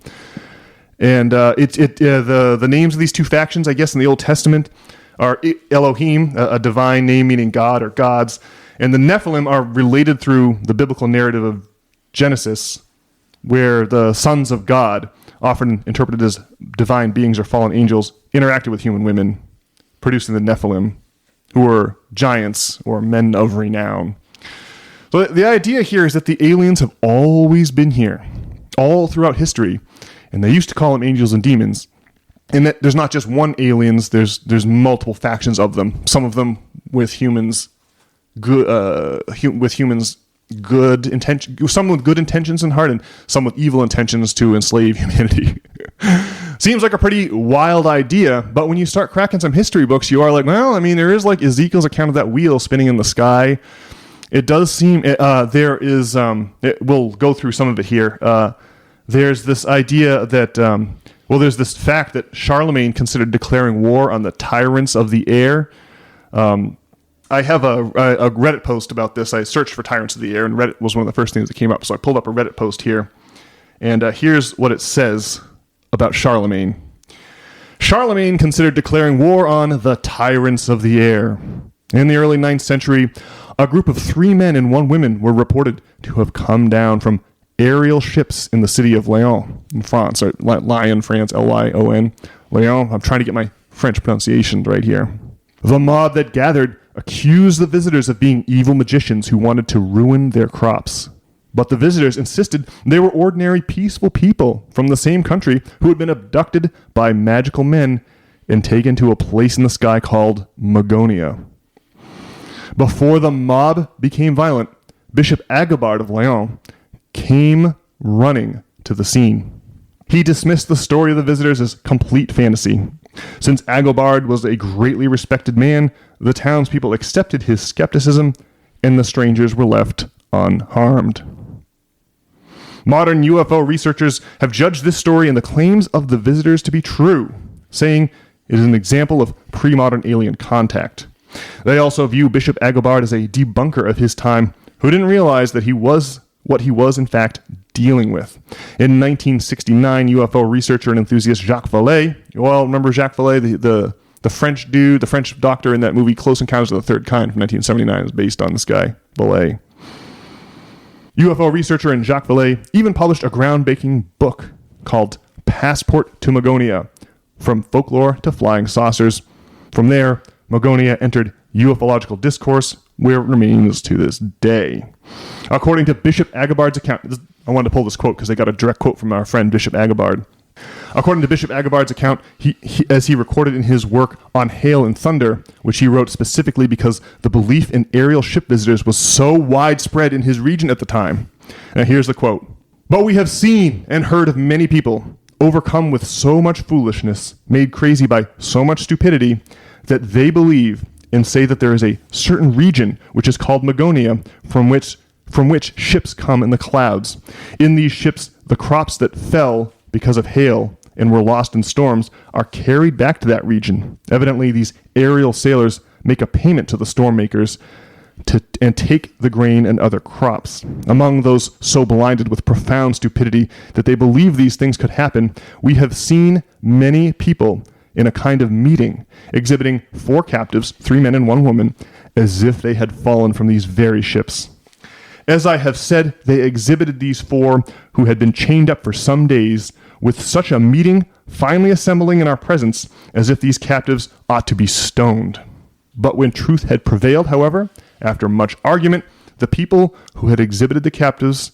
And the names of these two factions, I guess, in the Old Testament are Elohim, a divine name meaning God or gods, and the Nephilim are related through the biblical narrative of Genesis, where the sons of God, often interpreted as divine beings or fallen angels, interacted with human women, producing the Nephilim, who were giants or men of renown. So the idea here is that the aliens have always been here, all throughout history, and they used to call them angels and demons. And that there's not just one aliens, there's multiple factions of them. Some of them with humans good intention, some with good intentions in heart, and some with evil intentions to enslave humanity. Seems like a pretty wild idea, but when you start cracking some history books, you are like, well, I mean, there is like Ezekiel's account of that wheel spinning in the sky. It does seem there is. We'll go through some of it here. There's this idea that. There's this fact that Charlemagne considered declaring war on the tyrants of the air. I have a Reddit post about this. I searched for tyrants of the air, and Reddit was one of the first things that came up. So I pulled up a Reddit post here, and here's what it says about Charlemagne. Charlemagne considered declaring war on the tyrants of the air. In the early 9th century, a group of 3 men and 1 woman were reported to have come down from aerial ships in the city of Lyon in France, or Lyon, France, Lyon, Lyon. I'm trying to get my French pronunciation right here. The mob that gathered accused the visitors of being evil magicians who wanted to ruin their crops. But the visitors insisted they were ordinary, peaceful people from the same country who had been abducted by magical men and taken to a place in the sky called Magonia. Before the mob became violent, Bishop Agobard of Lyon came running to the scene. He dismissed the story of the visitors as complete fantasy. Since Agobard was a greatly respected man, the townspeople accepted his skepticism, and the strangers were left unharmed. Modern UFO researchers have judged this story and the claims of the visitors to be true, saying it is an example of pre-modern alien contact. They also view Bishop Agobard as a debunker of his time, who didn't realize that he was what he was in fact dealing with. In 1969, UFO researcher and enthusiast Jacques Vallée, you all remember Jacques Vallée, the French dude, the French doctor in that movie Close Encounters of the Third Kind from 1979, is based on this guy, Vallée. UFO researcher and Jacques Vallée even published a groundbreaking book called Passport to Magonia, From Folklore to Flying Saucers. From there, Magonia entered ufological discourse, where it remains to this day. According to Bishop Agobard's account, I wanted to pull this quote because I got a direct quote from our friend Bishop Agobard. According to Bishop Agobard's account, as he recorded in his work on Hail and Thunder, which he wrote specifically because the belief in aerial ship visitors was so widespread in his region at the time. Now here's the quote. "But we have seen and heard of many people overcome with so much foolishness, made crazy by so much stupidity, that they believe and say that there is a certain region which is called Magonia, from which ships come in the clouds. In these ships, the crops that fell because of hail and were lost in storms are carried back to that region. Evidently, these aerial sailors make a payment to the storm makers and take the grain and other crops. Among those so blinded with profound stupidity that they believe these things could happen, we have seen many people in a kind of meeting, exhibiting 4 captives, 3 men and 1 woman, as if they had fallen from these very ships. As I have said, they exhibited these 4 who had been chained up for some days, with such a meeting finally assembling in our presence, as if these captives ought to be stoned. But when truth had prevailed, however, after much argument, the people who had exhibited the captives,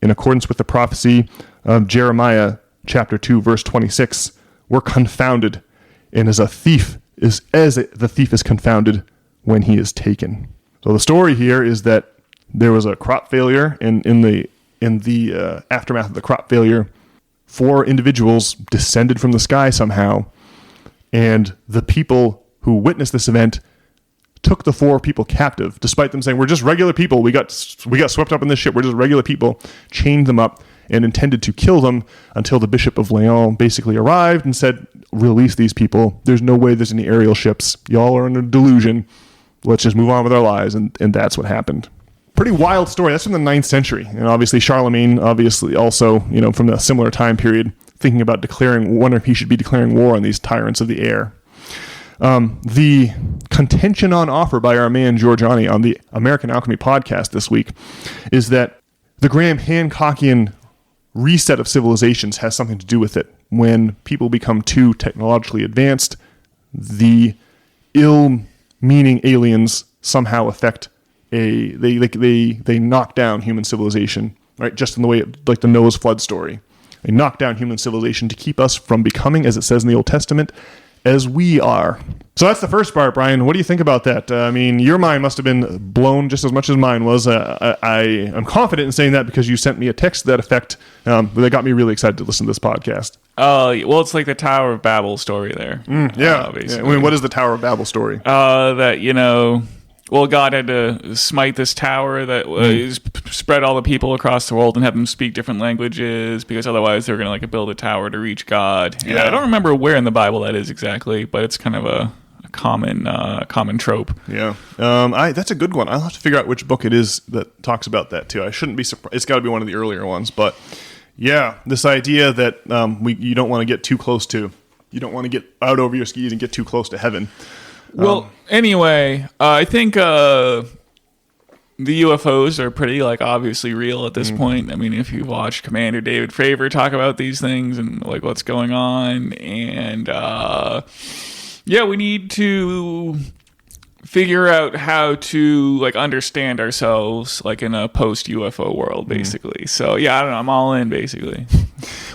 in accordance with the prophecy of Jeremiah chapter 2, verse 26, were confounded, and the thief is confounded when he is taken." So the story here is that there was a crop failure, and in the aftermath of the crop failure, 4 individuals descended from the sky somehow, and the people who witnessed this event took the 4 people captive, despite them saying, "We're just regular people. We got swept up in this ship. We're just regular people." Chained them up and intended to kill them until the Bishop of Lyon basically arrived and said, "Release these people. There's no way there's any aerial ships. Y'all are in a delusion. Let's just move on with our lives." And that's what happened. Pretty wild story. That's from the 9th century. And obviously Charlemagne, obviously also, from a similar time period, thinking about wondering if he should be declaring war on these tyrants of the air. The contention on offer by our man Jorjani on the American Alchemy podcast this week is that the Graham Hancockian reset of civilizations has something to do with it. When people become too technologically advanced, the ill-meaning aliens somehow affect they knock down human civilization, right? Just in the way like the Noah's flood story. They knock down human civilization to keep us from becoming, as it says in the Old Testament, as we are. So that's the first part, Brian. What do you think about that? Your mind must have been blown just as much as mine was. I am confident in saying that because you sent me a text to that effect that got me really excited to listen to this podcast.
Well, it's like the Tower of Babel story there.
Basically. What is the Tower of Babel story?
God had to smite this tower that spread all the people across the world and have them speak different languages because otherwise they were going to build a tower to reach God. Yeah. I don't remember where in the Bible that is exactly, but it's kind of a common trope.
Yeah. That's a good one. I'll have to figure out which book it is that talks about that too. I shouldn't be surprised. It's got to be one of the earlier ones, but yeah, this idea that you don't want to get too close to, you don't want to get out over your skis and get too close to heaven.
Well, anyway, I think the UFOs are pretty obviously real at this point. I mean, if you've watched Commander David Fravor talk about these things and what's going on, and we need to figure out how to understand ourselves in a post UFO world, basically. So I don't know. I'm all in, basically.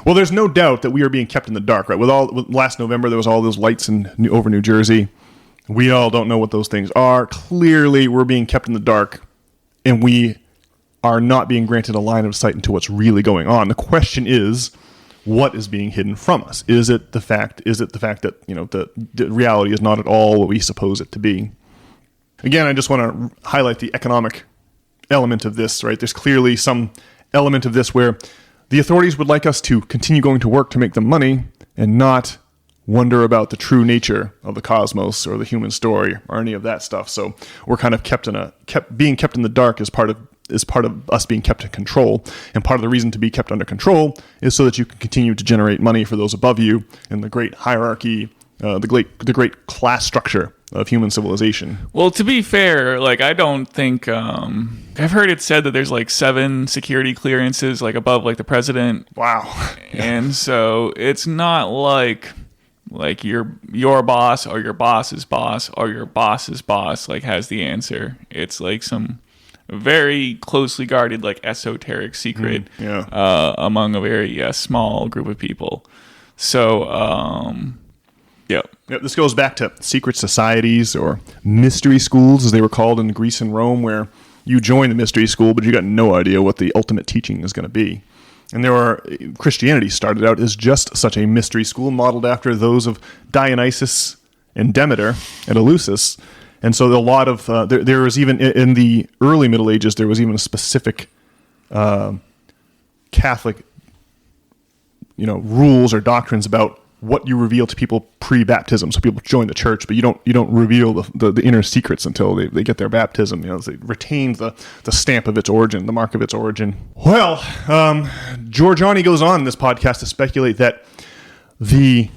Well, there's no doubt that we are being kept in the dark, right? With last November, there was all those lights over New Jersey. We all don't know what those things are. Clearly, we're being kept in the dark, and we are not being granted a line of sight into what's really going on. The question is, what is being hidden from us? Is it the fact that the reality is not at all what we suppose it to be? Again, I just want to highlight the economic element of this, right? There's clearly some element of this where the authorities would like us to continue going to work to make them money and not wonder about the true nature of the cosmos or the human story or any of that stuff. So we're kind of being kept in the dark as part of us being kept in control. And part of the reason to be kept under control is so that you can continue to generate money for those above you in the great hierarchy, the great class structure of human civilization.
Well, to be fair, I don't think I've heard it said that there's 7 security clearances above the president.
Wow.
And so it's not like your boss or your boss's boss or your boss's boss has the answer. It's some very closely guarded esoteric secret among a very small group of people. So
this goes back to secret societies or mystery schools, as they were called in Greece and Rome, where you join the mystery school but you got no idea what the ultimate teaching is going to be. And Christianity started out as just such a mystery school modeled after those of Dionysus and Demeter and Eleusis. And so a lot of, there was even, in the early Middle Ages, there was even a specific Catholic, rules or doctrines about what you reveal to people pre-baptism. So people join the church, but you don't reveal the inner secrets until they get their baptism. They retain the stamp of its origin, the mark of its origin. Well, Jorjani goes on in this podcast to speculate that the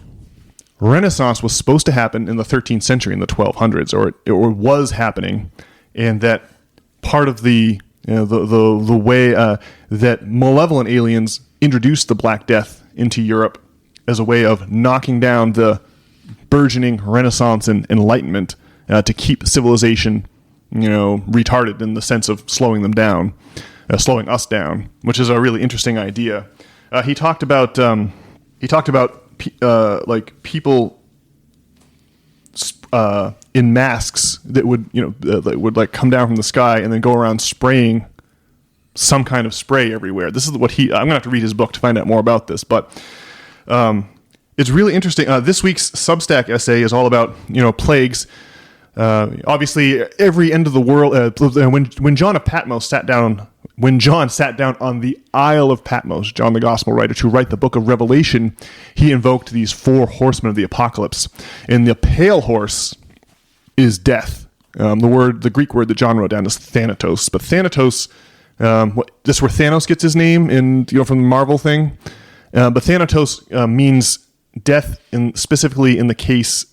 Renaissance was supposed to happen in the 13th century, in the 1200s, or was happening, and that part of the way that malevolent aliens introduced the Black Death into Europe as a way of knocking down the burgeoning Renaissance and Enlightenment to keep civilization, retarded in the sense of slowing them down, slowing us down, which is a really interesting idea. He talked about people in masks that would come down from the sky and then go around spraying some kind of spray everywhere. This is what I'm gonna have to read his book to find out more about this, but it's really interesting. This week's Substack essay is all about plagues. Obviously, every end of the world. When John sat down on the Isle of Patmos, John the Gospel writer, to write the book of Revelation, he invoked these 4 horsemen of the apocalypse, and the pale horse is death. The Greek word that John wrote down is thanatos. But thanatos, this is where Thanos gets his name from the Marvel thing. But thanatos means death, specifically in the case,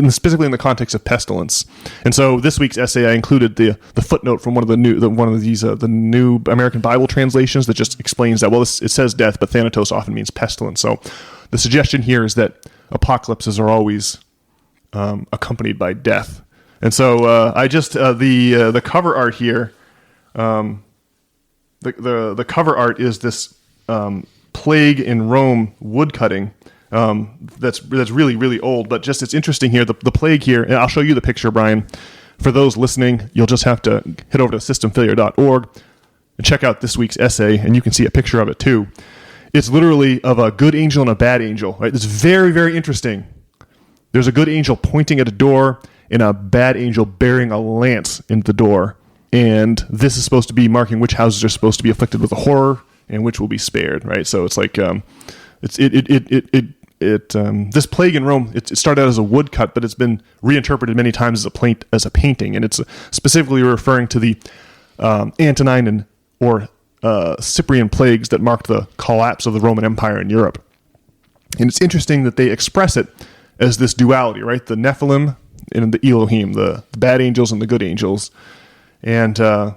specifically in the context of pestilence. And so this week's essay, I included the footnote from the new American Bible translations that just explains that. Well, it says death, but thanatos often means pestilence. So the suggestion here is that apocalypses are always accompanied by death. And so I just the cover art here. The cover art is this plague in Rome woodcutting. That's really, really old, but just it's interesting here. The plague here, and I'll show you the picture, Brian. For those listening, you'll just have to head over to systemfailure.org and check out this week's essay, and you can see a picture of it too. It's literally of a good angel and a bad angel, right? It's very, very interesting. There's a good angel pointing at a door and a bad angel bearing a lance in the door. And this is supposed to be marking which houses are supposed to be afflicted with a horror and which will be spared, right? So it's like this plague in Rome. It started out as a woodcut, but it's been reinterpreted many times as a painting, and it's specifically referring to the Antonine or Cyprian plagues that marked the collapse of the Roman Empire in Europe. And it's interesting that they express it as this duality, right? The Nephilim and the Elohim, the bad angels and the good angels. And the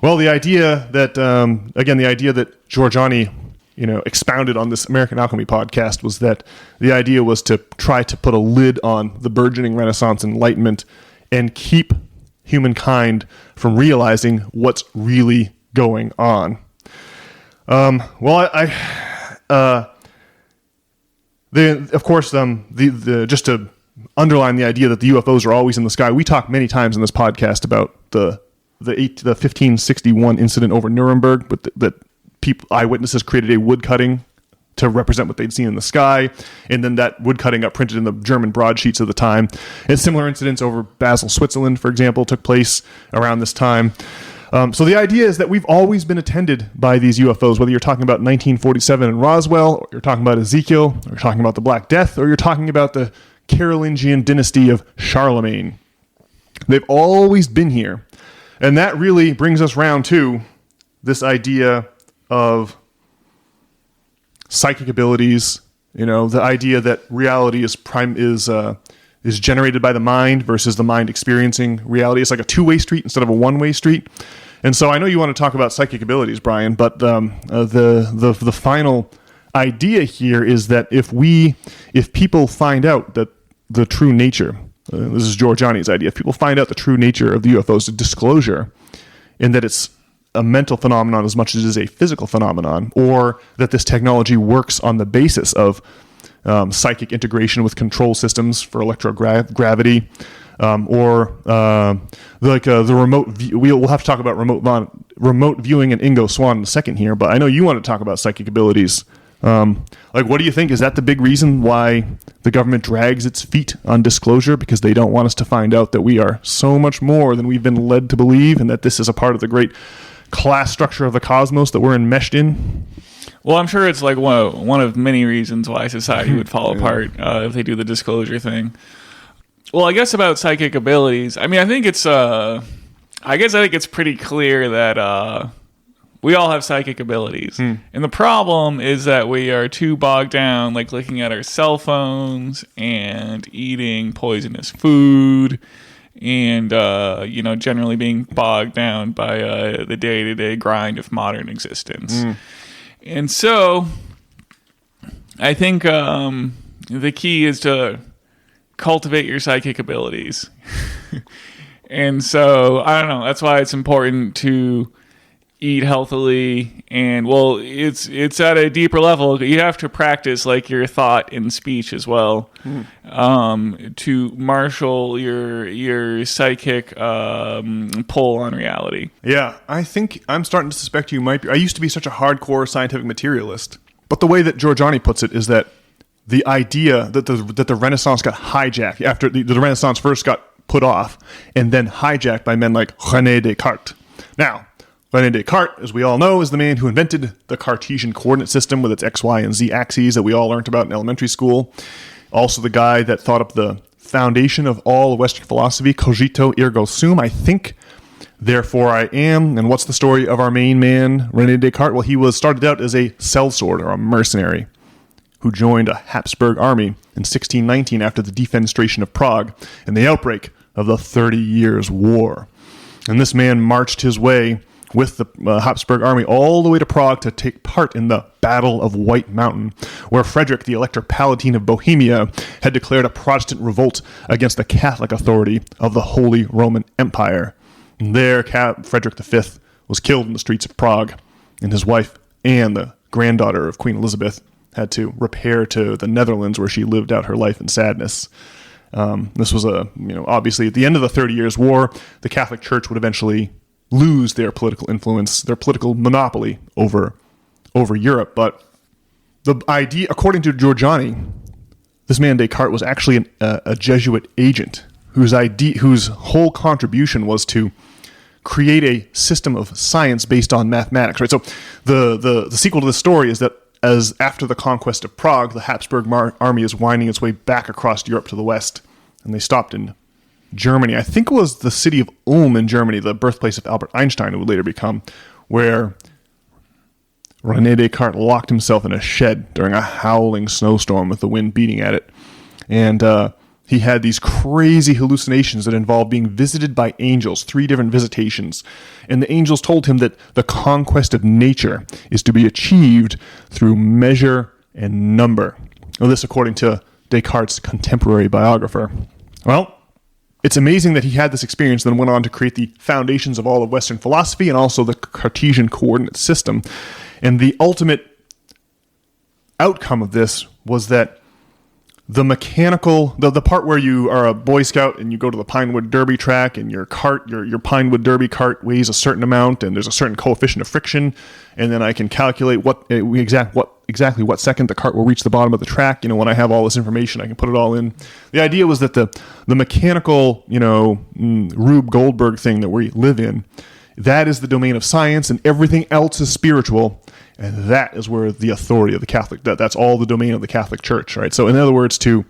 idea that Jorjani, expounded on this American Alchemy podcast was that the idea was to try to put a lid on the burgeoning Renaissance Enlightenment and keep humankind from realizing what's really going on. Just to underline the idea that the UFOs are always in the sky, we talk many times in this podcast about the 1561 incident over Nuremberg, but that eyewitnesses created a woodcutting to represent what they'd seen in the sky, and then that woodcutting got printed in the German broadsheets of the time. And similar incidents over Basel, Switzerland, for example, took place around this time. So the idea is that we've always been attended by these UFOs, whether you're talking about 1947 in Roswell, or you're talking about Ezekiel, or you're talking about the Black Death, or you're talking about the Carolingian dynasty of Charlemagne. They've always been here. And that really brings us round to this idea of psychic abilities, the idea that reality is generated by the mind versus the mind experiencing reality. It's like a two-way street instead of a one-way street. And so I know you want to talk about psychic abilities, Brian, but the final idea here is that if people find out that the true nature, this is Jorjani's idea, if people find out the true nature of the UFOs, the disclosure, and that it's a mental phenomenon as much as it is a physical phenomenon, or that this technology works on the basis of psychic integration with control systems for electrogravity, or the remote view. We'll have to talk about remote viewing and Ingo Swann in a second here, but I know you want to talk about psychic abilities. What do you think? Is that the big reason why the government drags its feet on disclosure? Because they don't want us to find out that we are so much more than we've been led to believe, and that this is a part of the great class structure of the cosmos that we're enmeshed in?
Well, I'm sure it's like one of many reasons why society would fall apart if they do the disclosure thing. Well, I guess about psychic abilities, I think it's pretty clear that we all have psychic abilities. And the problem is that we are too bogged down, like looking at our cell phones and eating poisonous food and, generally being bogged down by the day-to-day grind of modern existence. And so I think the key is to cultivate your psychic abilities. And so, I don't know, that's why it's important to eat healthily, and it's at a deeper level. You have to practice like your thought and speech as well, to marshal your psychic pull on reality. Yeah,
I think I'm starting to suspect you might be. I used to be such a hardcore scientific materialist, but the way that Jorjani puts it is that the idea that the Renaissance got hijacked after the Renaissance first got put off and then hijacked by men like René Descartes. Now, René Descartes, as we all know, is the man who invented the Cartesian coordinate system with its X, Y, and Z axes that we all learned about in elementary school. Also the guy that thought up the foundation of all Western philosophy, cogito ergo sum, I think, therefore I am. And what's the story of our main man, René Descartes? Well, he started out as a sellsword or a mercenary who joined a Habsburg army in 1619 after the defenestration of Prague and the outbreak of the 30 Years' War. And this man marched his way with the Habsburg army all the way to Prague to take part in the Battle of White Mountain, where Frederick, the Elector Palatine of Bohemia, had declared a Protestant revolt against the Catholic authority of the Holy Roman Empire. And there, Frederick V was killed in the streets of Prague, and his wife, Anne, the granddaughter of Queen Elizabeth, had to repair to the Netherlands, where she lived out her life in sadness. This was obviously at the end of the 30 Years' War, the Catholic Church would eventually lose their political influence, their political monopoly over Europe. But the idea, according to Jorjani, this man Descartes was actually a Jesuit agent whose whole contribution was to create a system of science based on mathematics. Right. So the sequel to this story is that as after the conquest of Prague, the Habsburg army is winding its way back across Europe to the west, and they stopped in Germany. I think it was the city of Ulm in Germany, the birthplace of Albert Einstein, who would later become, where René Descartes locked himself in a shed during a howling snowstorm with the wind beating at it. And he had these crazy hallucinations that involved being visited by angels, 3 different visitations. And the angels told him that the conquest of nature is to be achieved through measure and number. Well, this according to Descartes' contemporary biographer. Well, it's amazing that he had this experience, then went on to create the foundations of all of Western philosophy and also the Cartesian coordinate system. And the ultimate outcome of this was that the mechanical, the part where you are a Boy Scout and you go to the Pinewood Derby track and your cart, your Pinewood Derby cart weighs a certain amount and there's a certain coefficient of friction, and then I can calculate exactly what second the cart will reach the bottom of the track. When I have all this information, I can put it all in. The idea was that the mechanical, Rube Goldberg thing that we live in, that is the domain of science, and everything else is spiritual. And that is where the authority of the Catholic, that's all the domain of the Catholic Church, right? So in other words, to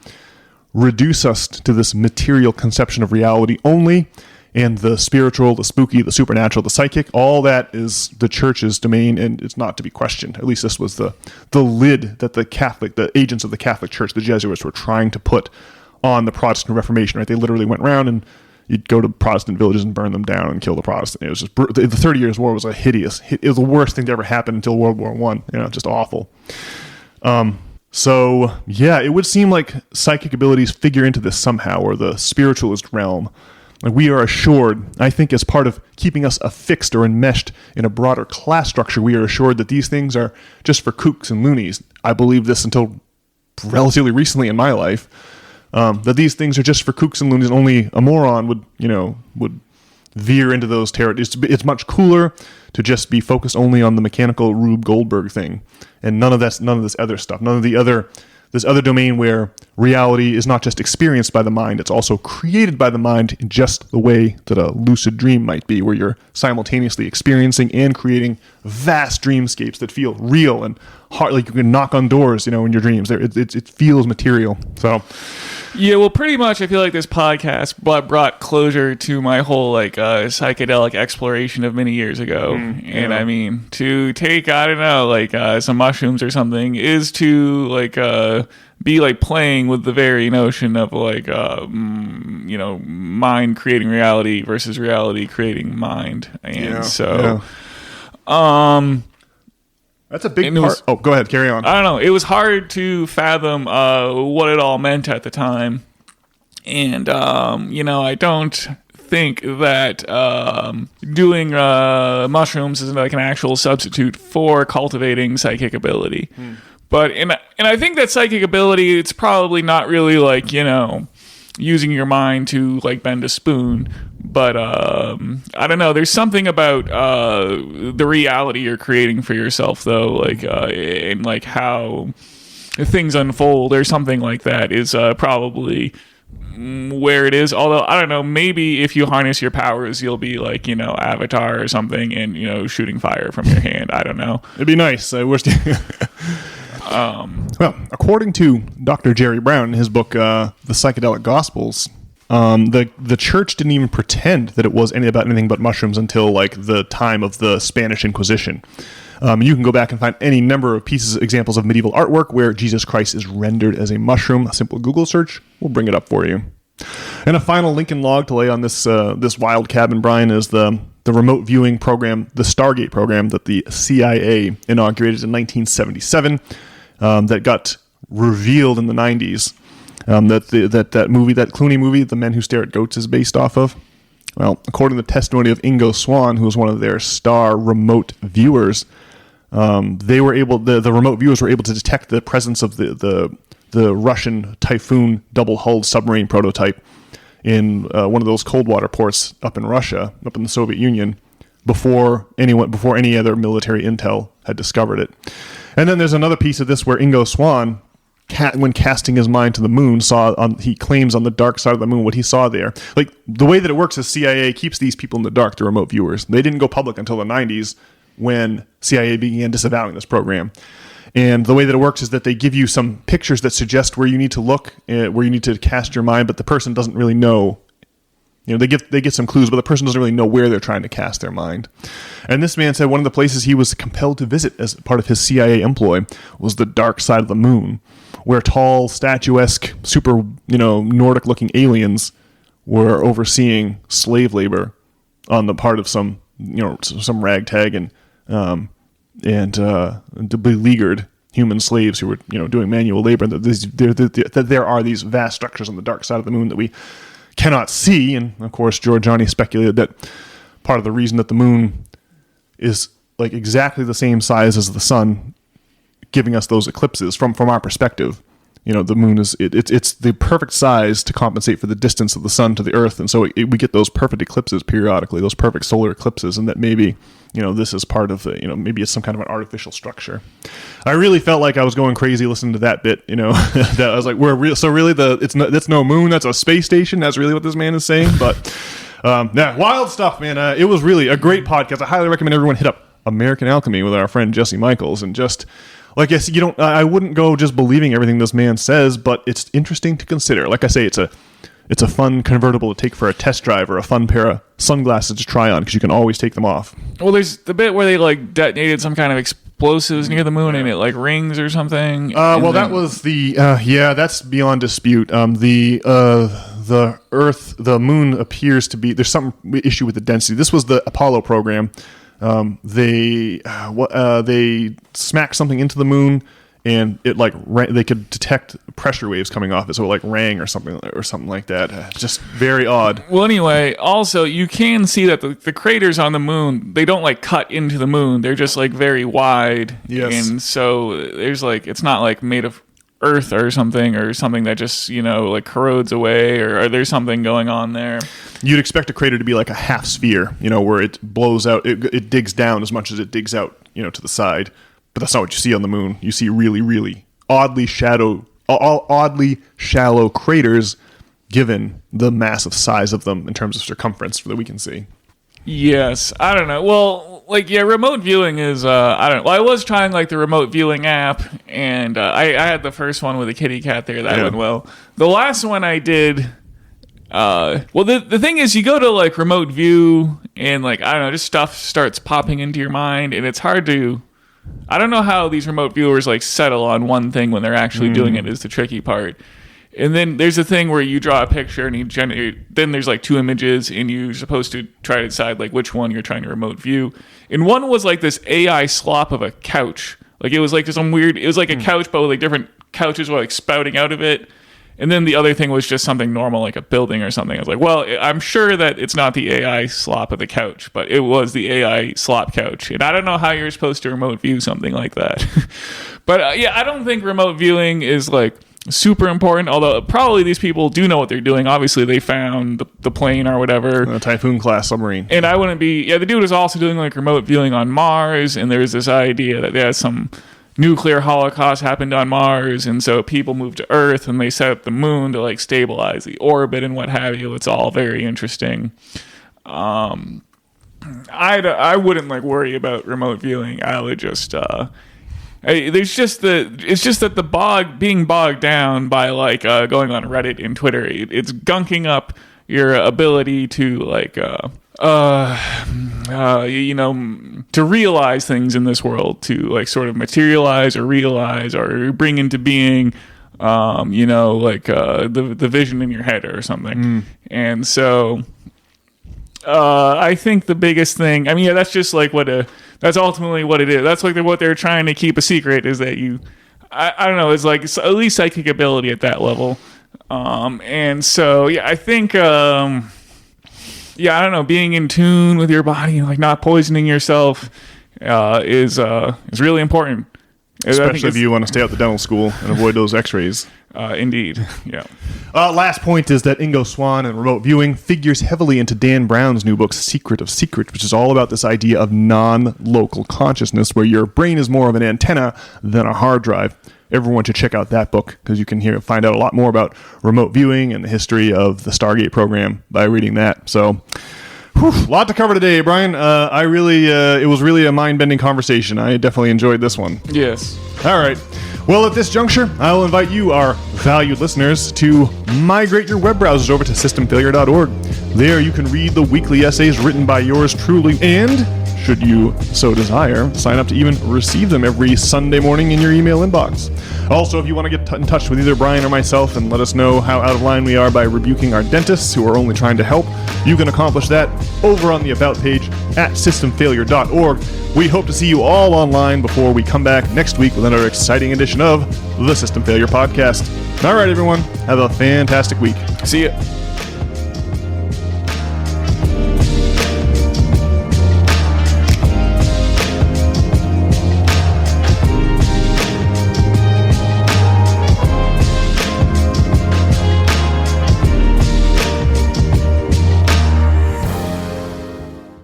reduce us to this material conception of reality only, and the spiritual, the spooky, the supernatural, the psychic, all that is the Church's domain, and it's not to be questioned. At least this was the lid that the agents of the Catholic Church, the Jesuits, were trying to put on the Protestant Reformation, right? They literally went around and you'd go to Protestant villages and burn them down and kill the Protestant. It was just the 30 Years' War was it was the worst thing to ever happen until World War I. Just awful. So yeah, it would seem like psychic abilities figure into this somehow, or the spiritualist realm. Like we are assured, I think, as part of keeping us affixed or enmeshed in a broader class structure, we are assured that these things are just for kooks and loonies. I believed this until relatively recently in my life. That these things are just for kooks and loonies, and only a moron would veer into those territories. It's much cooler to just be focused only on the mechanical Rube Goldberg thing, and none of this other stuff, this other domain where reality is not just experienced by the mind, it's also created by the mind in just the way that a lucid dream might be, where you're simultaneously experiencing and creating vast dreamscapes that feel real and hard, like you can knock on doors, in your dreams. It feels material. So,
yeah, well, pretty much I feel like this podcast brought closure to my whole psychedelic exploration of many years ago. And I mean, to take, I don't know, some mushrooms or something is to be playing with the very notion of mind creating reality versus reality creating mind. And
that's a big part. Go ahead, carry on.
I don't know. It was hard to fathom what it all meant at the time. And, I don't think that doing mushrooms is an actual substitute for cultivating psychic ability. But, and I think that psychic ability, it's probably not really using your mind to bend a spoon. But I don't know. There's something about the reality you're creating for yourself, though, and how things unfold or something like that is probably where it is. Although I don't know, maybe if you harness your powers, you'll be Avatar or something, and shooting fire from your hand. I don't know.
It'd be nice. I wish. Well, according to Dr. Jerry Brown in his book, The Psychedelic Gospels, the church didn't even pretend that it was about anything but mushrooms until like the time of the Spanish Inquisition. You can go back and find any number of examples of medieval artwork where Jesus Christ is rendered as a mushroom. A simple Google search will bring it up for you. And a final Lincoln log to lay on this wild cabin, Brian, is the remote viewing program, the Stargate program that the CIA inaugurated in 1977, that got revealed in the 90s. That movie, that Clooney movie, The Men Who Stare at Goats, is based off of. Well, according to the testimony of Ingo Swann, who was one of their star remote viewers, the remote viewers were able to detect the presence of the Russian Typhoon double-hulled submarine prototype in one of those cold water ports up in Russia, up in the Soviet Union, before any other military intel had discovered it. And then there's another piece of this where Ingo Swann, when casting his mind to the moon, he claims on the dark side of the moon what he saw there. Like, the way that it works is CIA keeps these people in the dark, the remote viewers. They didn't go public until the 90s when CIA began disavowing this program. And the way that it works is that they give you some pictures that suggest where you need to look, where you need to cast your mind, but the person doesn't really know. You know, they get some clues, but the person doesn't really know where they're trying to cast their mind. And this man said one of the places he was compelled to visit as part of his CIA employ was the dark side of the moon, where tall, statuesque, super, Nordic-looking aliens were overseeing slave labor on the part of some ragtag and beleaguered human slaves who were, doing manual labor. That there are these vast structures on the dark side of the moon that we cannot see. And of course, Jorjani speculated that part of the reason that the moon is like exactly the same size as the sun, giving us those eclipses from our perspective. The moon is it's the perfect size to compensate for the distance of the sun to the earth, and so we get those perfect eclipses periodically, those perfect solar eclipses, and that maybe this is part of maybe it's some kind of an artificial structure. I really felt like I was going crazy listening to that bit. That I was like, that's no moon, that's a space station. That's really what this man is saying. But wild stuff, man. It was really a great podcast. I highly recommend everyone hit up American Alchemy with our friend Jesse Michaels, and just. Like I said, I wouldn't go just believing everything this man says, but it's interesting to consider. Like I say, it's a fun convertible to take for a test drive, or a fun pair of sunglasses to try on, because you can always take them off.
Well, there's the bit where they like detonated some kind of explosives near the moon, and it like rings or something.
That was that's beyond dispute. The Earth, the moon appears to be, there's some issue with the density. This was the Apollo program. They smacked something into the moon, and it they could detect pressure waves coming off it, so it like rang or something like that. Just very odd. Well,
anyway, also you can see that the craters on the moon, they don't like cut into the moon; they're just like very wide.
Yes,
and so there's like it's not like made of earth or something that just corrodes away, or there's something going on there.
You'd expect a crater to be like a half sphere, where it blows out, it digs down as much as it digs out, to the side. But that's not what you see on the moon. You see really, really oddly shallow craters, given the massive size of them in terms of circumference that we can see.
Yes, I don't know. Well, remote viewing is, I don't know. Well, I was trying the remote viewing app, and I had the first one with a kitty cat there. That went well. The last one I did, the thing is, you go to remote view, and I don't know, just stuff starts popping into your mind, and it's hard to, I don't know how these remote viewers settle on one thing when they're actually doing it is the tricky part. And then there's a thing where you draw a picture and you generate, then there's two images, and you're supposed to try to decide which one you're trying to remote view. And one was this AI slop of a couch. It was some weird, it was a couch, but with different couches were spouting out of it. And then the other thing was just something normal, like a building or something. I was like, well, I'm sure that it's not the AI slop of the couch, but it was the AI slop couch. And I don't know how you're supposed to remote view something like that. But I don't think remote viewing is super important, although probably these people do know what they're doing. Obviously, they found the plane or whatever.
A Typhoon class submarine.
And I wouldn't be... Yeah, the dude was also doing remote viewing on Mars, and there's this idea that there's some nuclear holocaust happened on Mars, and so people moved to Earth, and they set up the moon to stabilize the orbit and what have you. It's all very interesting. I wouldn't worry about remote viewing. I would just... It's just that the being bogged down by like going on Reddit and Twitter, it's gunking up your ability to like to realize things in this world, to like sort of materialize or realize or bring into being the vision in your head or something. And so I think the biggest thing, I mean, that's just like that's ultimately what it is. That's like what they're trying to keep a secret, is that I don't know, it's like it's at least psychic ability at that level. And so, yeah, I think, I don't know, being in tune with your body and like not poisoning yourself is really important.
Especially if you want to stay out the dental school and avoid those x-rays.
Indeed, yeah.
Last point is that Ingo Swann and remote viewing figures heavily into Dan Brown's new book, Secret of Secret, which is all about this idea of non-local consciousness, where your brain is more of an antenna than a hard drive. Everyone should check out that book, because you can find out a lot more about remote viewing and the history of the Stargate program by reading that. So, a lot to cover today, Brian. It was really a mind-bending conversation. I definitely enjoyed this one.
Yes.
All right. Well, at this juncture, I will invite you, our valued listeners, to migrate your web browsers over to systemfailure.org. There you can read the weekly essays written by yours truly, and, should you so desire, sign up to even receive them every Sunday morning in your email inbox. Also, if you want to get in touch with either Brian or myself and let us know how out of line we are by rebuking our dentists who are only trying to help, you can accomplish that over on the About page at systemfailure.org. We hope to see you all online before we come back next week with another exciting edition of the System Failure Podcast. All right, everyone, have a fantastic week.
See ya.